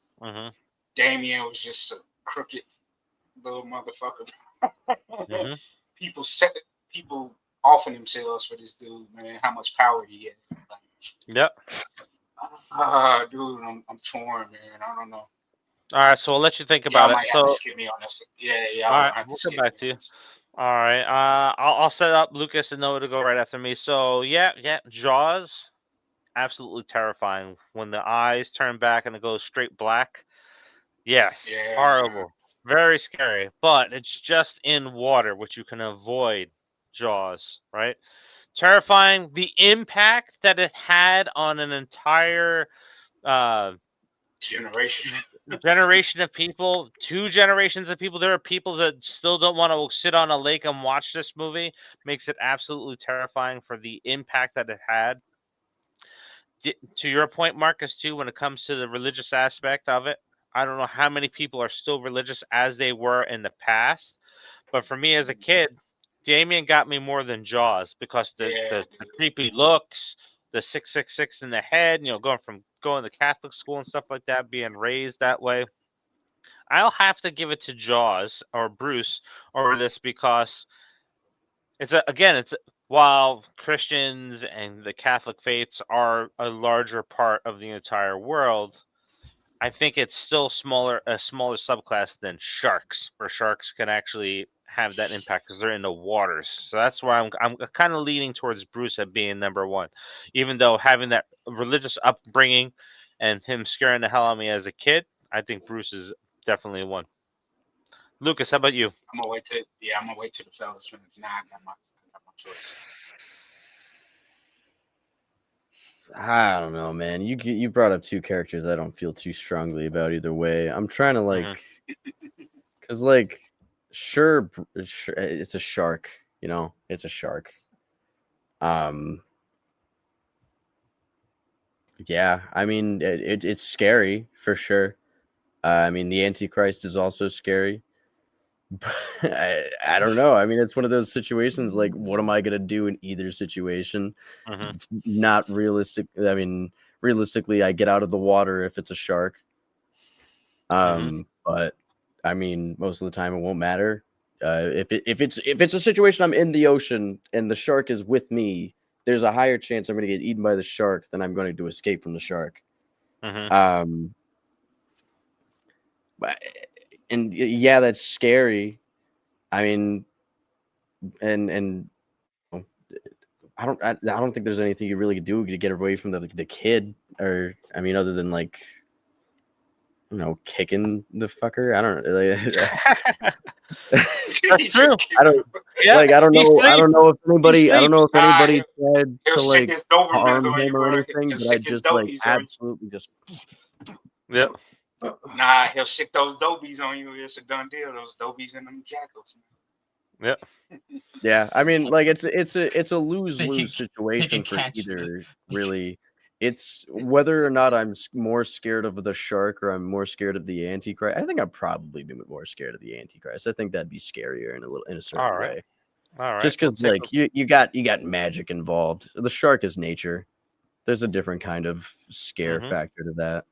Damien was just a crooked little motherfucker. People people offing themselves for this dude, man. How much power he had. Like, Yep. dude, I'm torn, man. I don't know. All right, so I'll let you think Y'all about it. might have to So, skip me on this. Yeah, all y'all right, gonna have to we'll come skip me back to on you. this. All right, I'll set up Lucas and Noah to go right after me. So yeah, Jaws, absolutely terrifying when the eyes turn back and it goes straight black. Yes, Yeah, horrible, very scary. But it's just in water, which you can avoid Jaws, right? Terrifying. The impact that it had on an entire uh, generation. generation of people, 2 generations of people. There are people that still don't want to sit on a lake and watch this movie. Makes it absolutely terrifying for the impact that it had. To your point, Marcus, too, when it comes to the religious aspect of it, I don't know how many people are still religious as they were in the past. But for me as a kid, Damien got me more than Jaws because Yeah, the creepy looks, the 666 in the head, going to Catholic school and stuff like that, being raised that way. I'll have to give it to Jaws or Bruce over this because it's while Christians and the Catholic faiths are a larger part of the entire world, I think it's still a smaller subclass than sharks, where sharks can actually have that impact because they're in the waters. So that's why I'm kind of leaning towards Bruce at being number one, even though having that religious upbringing and him scaring the hell out of me as a kid, I think Bruce is definitely one. Lucas, how about you? I'm gonna wait till the fellas finish. Now I got my choice. I don't know, man. You brought up 2 characters I don't feel too strongly about either way. I'm trying to because sure, it's a shark. It's a shark. Yeah, I mean it's scary for sure. I mean the Antichrist is also scary. But I don't know. I mean it's one of those situations. Like, what am I gonna do in either situation? It's not realistic. I mean, realistically, I get out of the water if it's a shark. But I mean, most of the time it won't matter. If it's a situation I'm in the ocean and the shark is with me, there's a higher chance I'm going to get eaten by the shark than I'm going to escape from the shark. But, and yeah, that's scary. I mean, and I don't think there's anything you really do to get away from the kid, or I mean, other than kicking the fucker. I don't know. That's true. I don't know. I don't know if anybody. I don't know if anybody tried to harm him or anything, but I just absolutely just. Yep. Nah, he'll sick those dobies on you. It's a done deal. Those dobies and them jackals. Yep. Yeah, I mean, it's a lose-lose situation for either. Really, it's whether or not I'm more scared of the shark or I'm more scared of the Antichrist. I think I'd probably be more scared of the Antichrist. I think that'd be scarier in a certain way. All right. Just because you got magic involved. The shark is nature. There's a different kind of scare factor to that.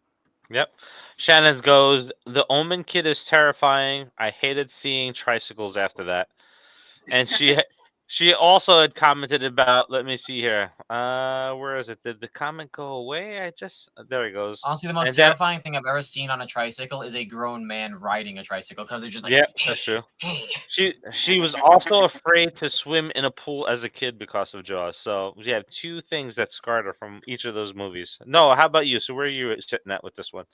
Yep. Shannon's goes, the Omen kid is terrifying. I hated seeing tricycles after that. And she also had commented about, let me see here. Where is it? Did the comment go away? There he goes. Honestly, the most terrifying thing I've ever seen on a tricycle is a grown man riding a tricycle, because they're just like, yeah, that's true. She was also afraid to swim in a pool as a kid because of Jaws. So we have 2 things that scarred her from each of those movies. No, how about you? So where are you sitting at with this one?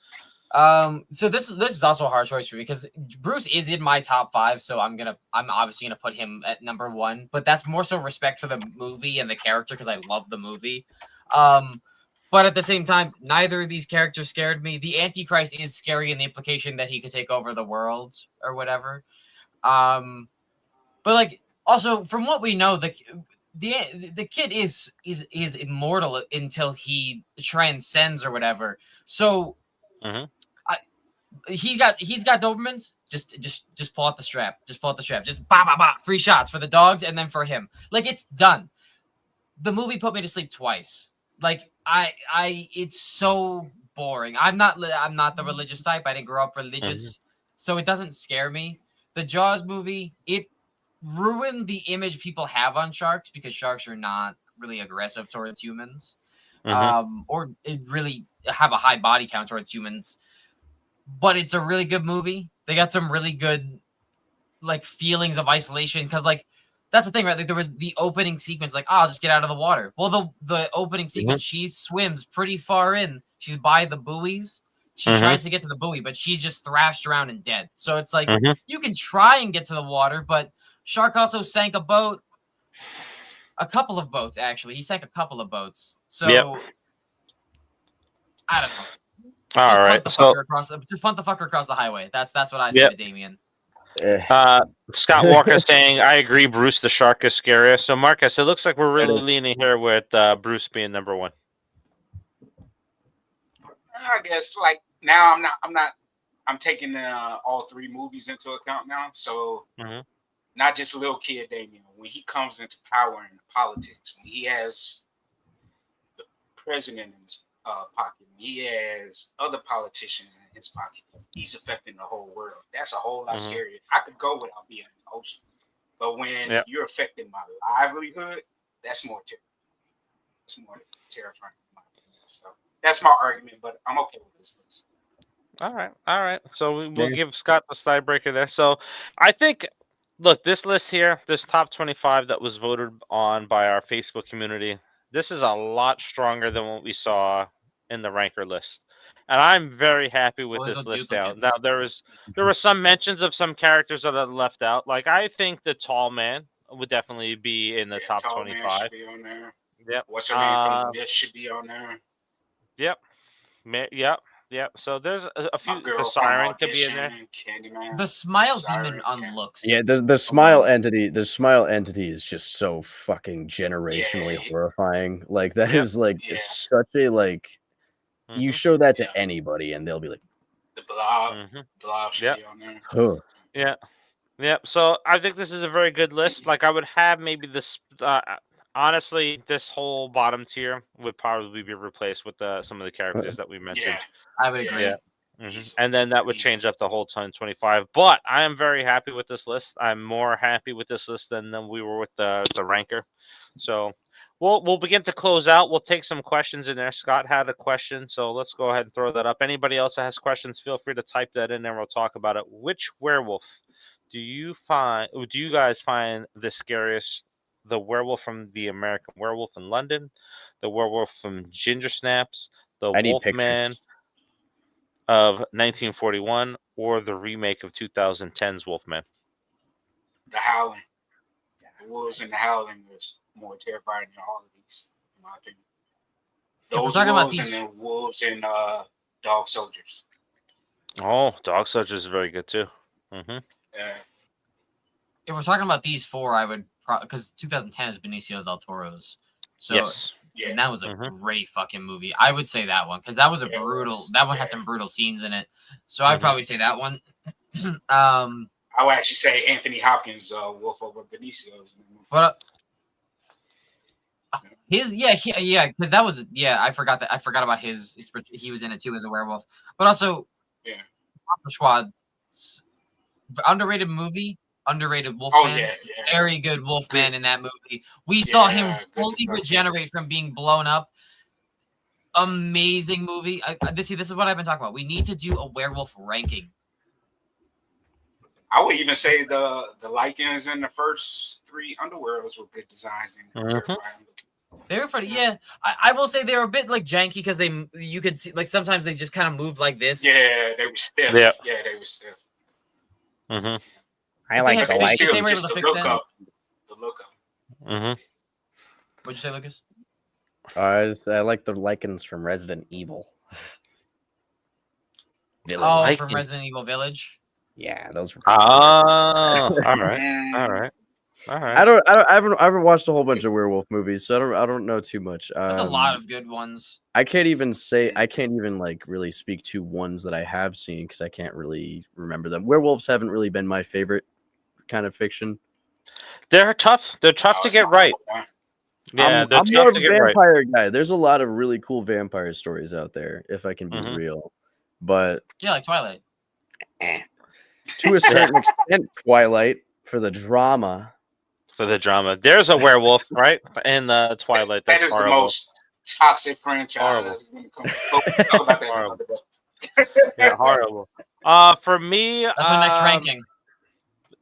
So this is also a hard choice for me because Bruce is in my top 5, so I'm obviously gonna put him at number 1, but that's more so respect for the movie and the character because I love the movie. But at the same time, neither of these characters scared me. The Antichrist is scary in the implication that he could take over the world or whatever. But also from what we know, the kid is immortal until he transcends or whatever. So. He's got Dobermans. Just pull out the strap. Just bah, bah, bah, free shots for the dogs and then for him. It's done. The movie put me to sleep twice. It's so boring. I'm not the religious type. I didn't grow up religious, so it doesn't scare me. The Jaws movie, ruin the image people have on sharks because sharks are not really aggressive towards humans, or it really have a high body count towards humans. But it's a really good movie. They got some really good like feelings of isolation because like that's the thing, right? Like there was the opening sequence, like, oh, I'll just get out of the water. Well, the opening sequence, she swims pretty far in. She's by the buoys. She tries to get to the buoy, but she's just thrashed around and dead. So it's like you can try and get to the water, but shark also sank a boat. A couple of boats, actually. He sank a couple of boats. So I don't know. All right. Just punt the fucker across the highway. That's what I say to Damien. Scott Walker saying, I agree, Bruce the shark is scariest. So, Marcus, it looks like we're really leaning here with Bruce being number one. I guess like now I'm taking all three movies into account now. So not just little kid Damien. When he comes into power in politics, when he has the president in his pocket, when he has other politicians in his pocket, he's affecting the whole world. That's a whole lot scarier. I could go without being in the ocean, but when you're affecting my livelihood, that's more terrifying in my opinion. So that's my argument, but I'm okay with this list. All right. So we'll give Scott the tiebreaker there. So I think, look, this list here, this top 25 that was voted on by our Facebook community, this is a lot stronger than what we saw in the ranker list. And I'm very happy with this list out. Now, there were some mentions of some characters that are left out. Like, I think the tall man would definitely be in the top 25. Man should be on there. Yep. What's her name from this should be on there. Yep. So there's a few. The siren could be in there. Candyman, the smile demon unlooks. Yeah, the smile entity. The smile entity is just so fucking generationally horrifying. Like that is like such a like. You show that to anybody, and they'll be like, "The blob should be on there." Yeah. So I think this is a very good list. Like I would have maybe this. Honestly, this whole bottom tier would probably be replaced with some of the characters that we mentioned. Yeah, I would agree. And then that would change up the whole 25. But I am very happy with this list. I'm more happy with this list than we were with the ranker. So we'll begin to close out. We'll take some questions in there. Scott had a question, so let's go ahead and throw that up. Anybody else that has questions, feel free to type that in there. We'll talk about it. Which werewolf do you guys find the scariest? The werewolf from the American Werewolf in London, the werewolf from Ginger Snaps, the Wolfman of 1941, or the remake of 2010's Wolfman? The Howling. The wolves in the Howling was more terrifying than all of these, in my opinion. Those wolves and the wolves in Dog Soldiers. Oh, Dog Soldiers is very good too. If we're talking about these four, I would because 2010 is Benicio del Toro's, so and that was a great fucking movie. I would say that one because that was a brutal. That one had some brutal scenes in it, so I'd probably say that one. I would actually say Anthony Hopkins' Wolf over Benicio's. But his because that was I forgot about his. He was in it too as a werewolf, but also Squad, underrated movie. Underrated Wolfman. Very good Wolfman in that movie. We saw him fully regenerate from being blown up. Amazing movie. This is what I've been talking about. We need to do a werewolf ranking. I would even say the Lycans in the first three Underworlds were good designs and terrifying. They were pretty, I will say they were a bit like janky because you could see like sometimes they just kind of moved like this. Yeah, they were stiff. Yeah, they were stiff. I like the like. They were able to fix them. The look up. What'd you say, Lucas? I like the Lycans from Resident Evil. Village. Oh, from Resident Evil Village. Yeah, those were. All right. I haven't watched a whole bunch of werewolf movies, so I don't know too much. There's a lot of good ones. I can't even like really speak to ones that I have seen because I can't really remember them. Werewolves haven't really been my favorite kind of fiction. They're tough. They're tough to get right. Yeah, I'm more of a vampire guy. There's a lot of really cool vampire stories out there, if I can be real. But like Twilight. To a certain extent, Twilight. for the drama. For the drama, there's a werewolf right in Twilight. That That's is the horrible. most toxic franchise Horrible. when it comes. But we'll talk about that Horrible. another day. Yeah, horrible. For me, That's our next ranking.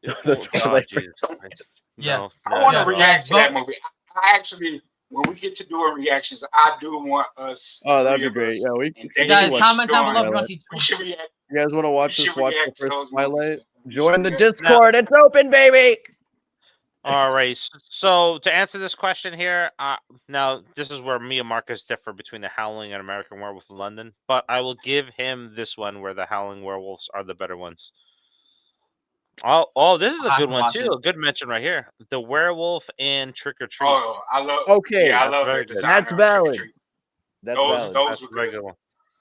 The oh, Twilight Jesus franchise. Christ. Yeah. No, I want to Yeah, react guys, to that vote- movie. I actually, when we get to doing reactions, I do want us. Oh, that'd three be of great. us, Yeah, we and can Guys, Dave, watch comment down below if you Twilight. want to see. We should react. You guys want to watch We this? should Watch the react to first those movies, Twilight. man. We Join should the react. Discord. It's open, baby. All right. So to answer this question here, now this is where me and Marcus differ between the Howling and American Werewolf in London, but I will give him this one where the Howling werewolves are the better ones. Oh, this is I'll a have good to one watch too. it. A good mention right here. The werewolf in Trick or Treat. Oh, I love. Okay, Yeah, I that's love very their good. design. That's on Trick or valid. Treat. That's Those valid. those That's were a very good. good one.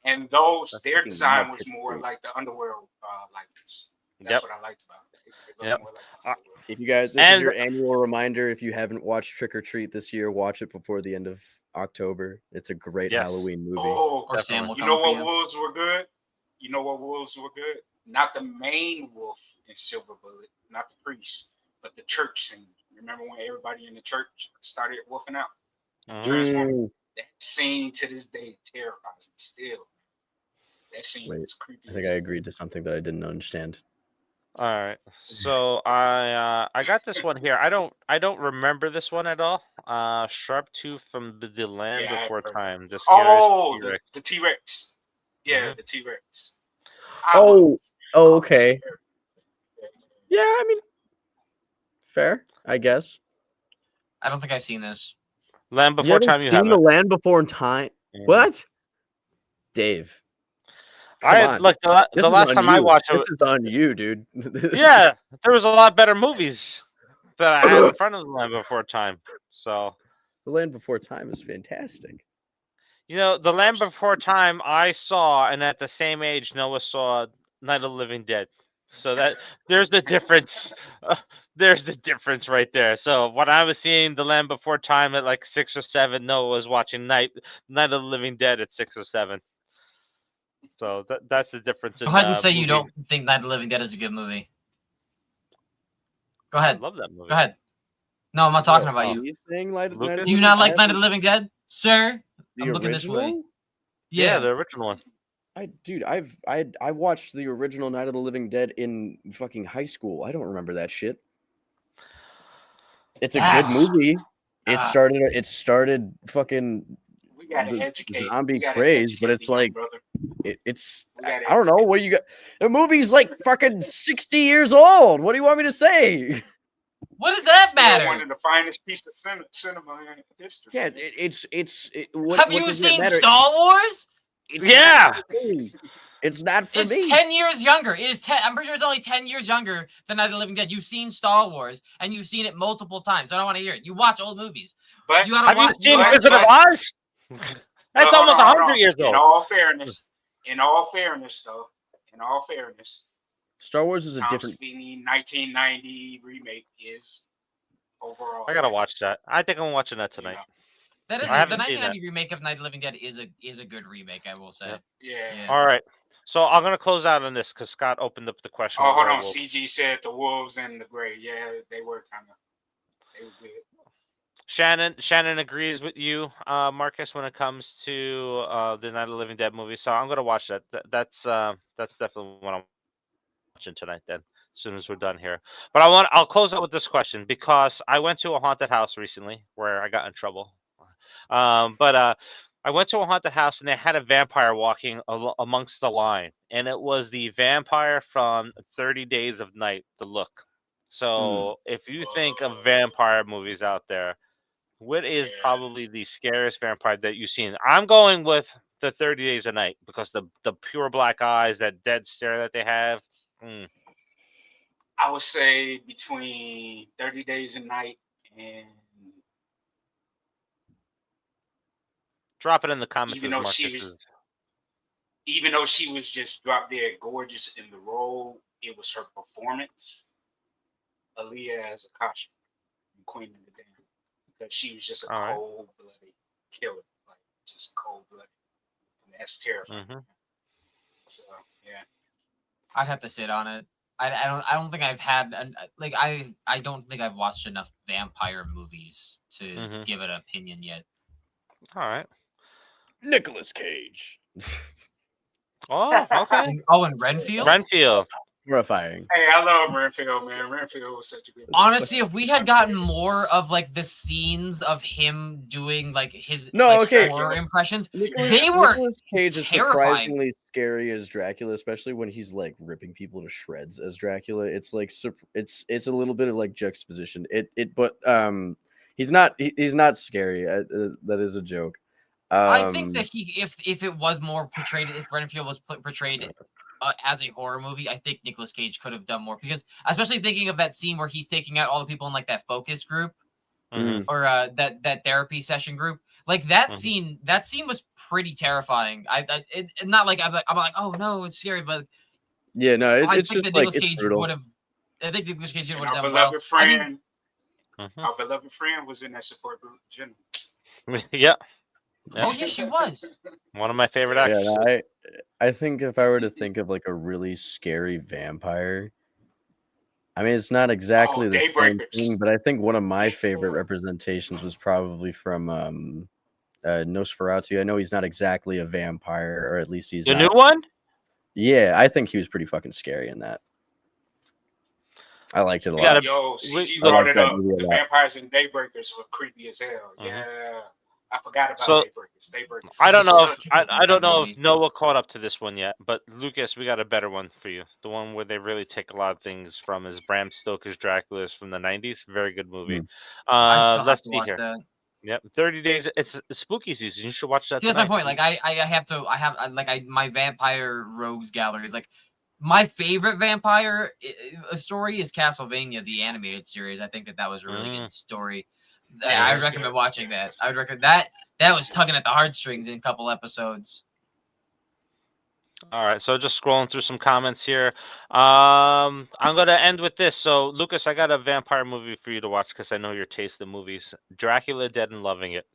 And those, I their fucking design love was Trick or more Treat. like the underworld likeness. That's Yep. what I liked about it. It looked Yep. more like the underworld. If you guys, this is And your annual reminder. If you haven't watched Trick or Treat this year, watch it before the end of October. It's a great Yes. Halloween movie. Oh, Or Sam Definitely. will you come know for what you. wolves were good? You know what wolves were good? Not the main wolf in Silver Bullet, not the priest, but the church scene. Remember when everybody in the church started wolfing out? Mhm. Transforming? Mm. That scene to this day terrifies me still. That scene Wait, was creepy. I think I agreed to something that I didn't understand. All right. So I got this one here. I don't remember this one at all. Sharp Tooth from the Land Yeah, I Before heard Time. The scariest Oh, T-Rex. the T-Rex. Yeah, Mhm. the T-Rex. Oh, okay. Yeah, I mean, fair, I guess. I don't think I've seen this. Land You Before haven't Time. You seen The haven't. Land Before Time? Mhm. What? Dave. Come I on. like This the is last on time I you. watched This it. is on you, dude. Yeah, there was a lot better movies that I had in front of the Land Before Time. So The Land Before Time is fantastic. you know, the Land Before Time I saw, and at the same age Noah saw Night of the Living Dead. So that there's the difference. There's the difference right there. So when I was seeing the Land Before Time at like 6 or 7, Noah was watching Night of the Living Dead at 6 or 7. So that's the difference. Go In, ahead and say you movie. don't think Night of the Living Dead is a good movie. Go I ahead. love that movie. Go ahead. No, I'm not talking What, about are you. you saying Night of Lucas? Do you not like Night of the Living Dead, sir? the I'm looking this way. original? Yeah, the original one. I watched the original Night of the Living Dead in fucking high school. I don't remember that shit. It's a good Ah. movie. It Ah. started fucking We gotta the educate. zombie we gotta craze, but educate it's the young like brother. it's We gotta I don't know educate. what you got. The movie's like fucking 60 years old. What do you want me to say? What does that Still matter? one of the finest pieces of cinema in history. Yeah, what Have you does that seen matter? Star Wars? It's Yeah. not for me. It's not for It's me. 10 years younger. It is 10. I'm pretty sure it's only 10 years younger than Night of the Living Dead. You've seen Star Wars and you've seen it multiple times. I don't want to hear it. You watch old movies. But You gotta Have you watch. seen but- Wizard of but- Oz? That's almost 100 years In old. all fairness, though, Star Wars is a Tom different. Savini 1990 remake is overall. I gotta watch that. I think I'm watching that you tonight. know, That is I the haven't seen 1990 remake of Night of the Living Dead is a good remake. I will say. Yep. Yeah. Yeah. All right. So I'm gonna close out on this because Scott opened up the question. Oh, of hold on. werewolves. CG said the wolves and the gray. Yeah, they were good. Shannon agrees with you, Marcus, when it comes to the Night of the Living Dead movie. So I'm gonna watch that. That's definitely what I'm watching tonight. Then, as soon as we're done here. But I'll close out with this question because I went to a haunted house recently where I got in trouble. I went to a haunted house and they had a vampire walking amongst the line, and it was the vampire from 30 Days of Night. The Look. So if you think of vampire movies out there, what is Yeah. probably the scariest vampire that you've seen? I'm going with the 30 Days a Night because the pure black eyes, that dead stare that they have. I would say between 30 Days a Night and Drop it in the comments. even as though Marcus she was is- even though she was just drop dead gorgeous in the role, it was her performance. Aaliyah as Akasha in Queen of the Damned, because she was just a All right. cold-blooded killer, like just cold-blooded, and that's terrifying. Mhm. So yeah, I'd have to sit on it. I don't think I've had like I don't think I've watched enough vampire movies to give an opinion yet. All right. Nicolas Cage. Oh, okay. Oh, and Renfield. Renfield. Horrifying. Hey, I love Renfield, man. Renfield was such a good. Honestly, if we had gotten more of like the scenes of him doing like his okay. horror impressions, Nicolas Cage is terrifying. surprisingly scary as Dracula, especially when he's like ripping people to shreds as Dracula. It's like it's a little bit of like juxtaposition. But he's not scary. That is a joke. I think that if it was more portrayed, if Renfield was portrayed as a horror movie, I think Nicolas Cage could have done more, because especially thinking of that scene where he's taking out all the people in like that focus group or that therapy session group, like that scene was pretty terrifying. Not like I'm like, oh no, it's scary, but yeah, no, I it's think just that like Nicolas Cage would have. I think Nicolas Cage would have done well. Our beloved friend was in that support group, Jenna. Yeah. Oh yeah, she was. One of my favorite actors. Yeah, I think if I were to think of like a really scary vampire, I mean, it's not exactly the same thing, but I think one of my favorite representations was probably from Nosferatu. I know he's not exactly a vampire, or at least he's the not. new one. Yeah, I think he was pretty fucking scary in that. I liked it a lot. Yo, CG brought it up. The vampires and Daybreakers were creepy as hell. Yeah. I forgot about Daybreakers. I don't know. I don't know if Noah caught up to this one yet, but Lucas, we got a better one for you. The one where they really take a lot of things from is Bram Stoker's Dracula from the '90s. Very good movie. Let's see here. That. Yep, 30 Days. It's spooky season. You should watch that. See, that's my point. Like my vampire rogues gallery is like. My favorite vampire story is Castlevania, the animated series. I think that was a really good story. Yeah, I would recommend watching that. I would recommend that. That was tugging at the heartstrings in a couple episodes. All right, so just scrolling through some comments here. I'm going to end with this. So, Lucas, I got a vampire movie for you to watch because I know your taste in movies. Dracula Dead and Loving It.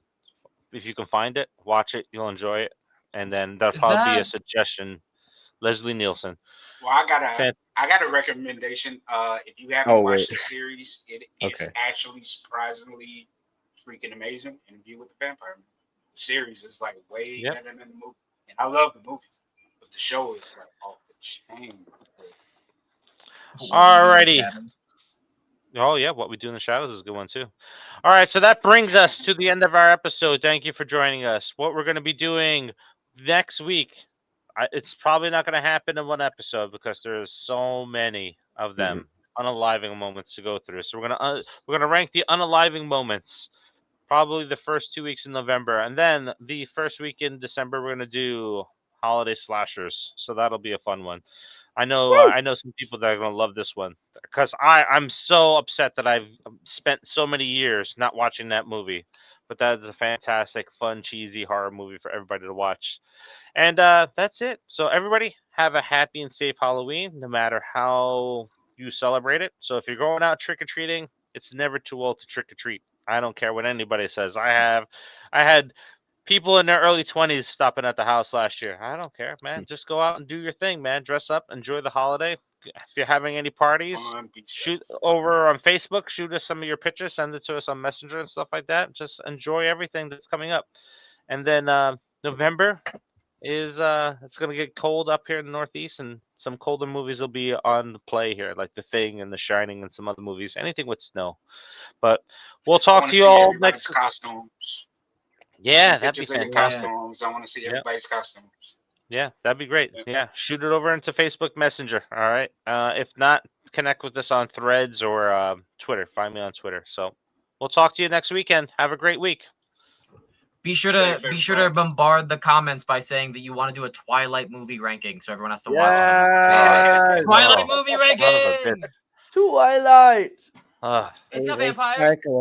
If you can find it, watch it. You'll enjoy it. And then that'll probably be a suggestion. Leslie Nielsen. Well, I got a recommendation. If you haven't watched the series, it's actually surprisingly freaking amazing. Interview with the Vampire. The series is like way better than the movie, and I love the movie, but the show is like off the chain. Alrighty. Oh yeah, What We Do in the Shadows is a good one too. All right, so that brings us to the end of our episode. Thank you for joining us. What we're going to be doing next week. It's probably not going to happen in one episode because there's so many of them unaliving moments to go through. So we're gonna rank the unaliving moments, probably the first 2 weeks in November, and then the first week in December we're gonna do holiday slashers. So that'll be a fun one. I know some people that are gonna love this one because I'm so upset that I've spent so many years not watching that movie, but that is a fantastic, fun, cheesy horror movie for everybody to watch. And that's it. So everybody have a happy and safe Halloween, no matter how you celebrate it. So if you're going out trick-or-treating, it's never too old to trick-or-treat. I don't care what anybody says. I had people in their early 20s stopping at the house last year. I don't care, man. Just go out and do your thing, man. Dress up, enjoy the holiday. If you're having any parties, shoot over on Facebook, shoot us some of your pictures, send it to us on Messenger and stuff like that. Just enjoy everything that's coming up. And then November is it's gonna get cold up here in the Northeast, and some colder movies will be on the play here, like The Thing and The Shining and some other movies. Anything with snow. But we'll talk to you all next. Costumes. Yeah, that'd be fantastic. Costumes. I want to see everybody's costumes. Yeah, that'd be great. Yeah, shoot it over into Facebook Messenger. All right. If not, connect with us on Threads or Twitter. Find me on Twitter. So we'll talk to you next weekend. Have a great week. Be sure to bombard the comments by saying that you want to do a Twilight movie ranking, so everyone has to watch it. Twilight movie ranking. Twilight. It's got vampires. Excellent.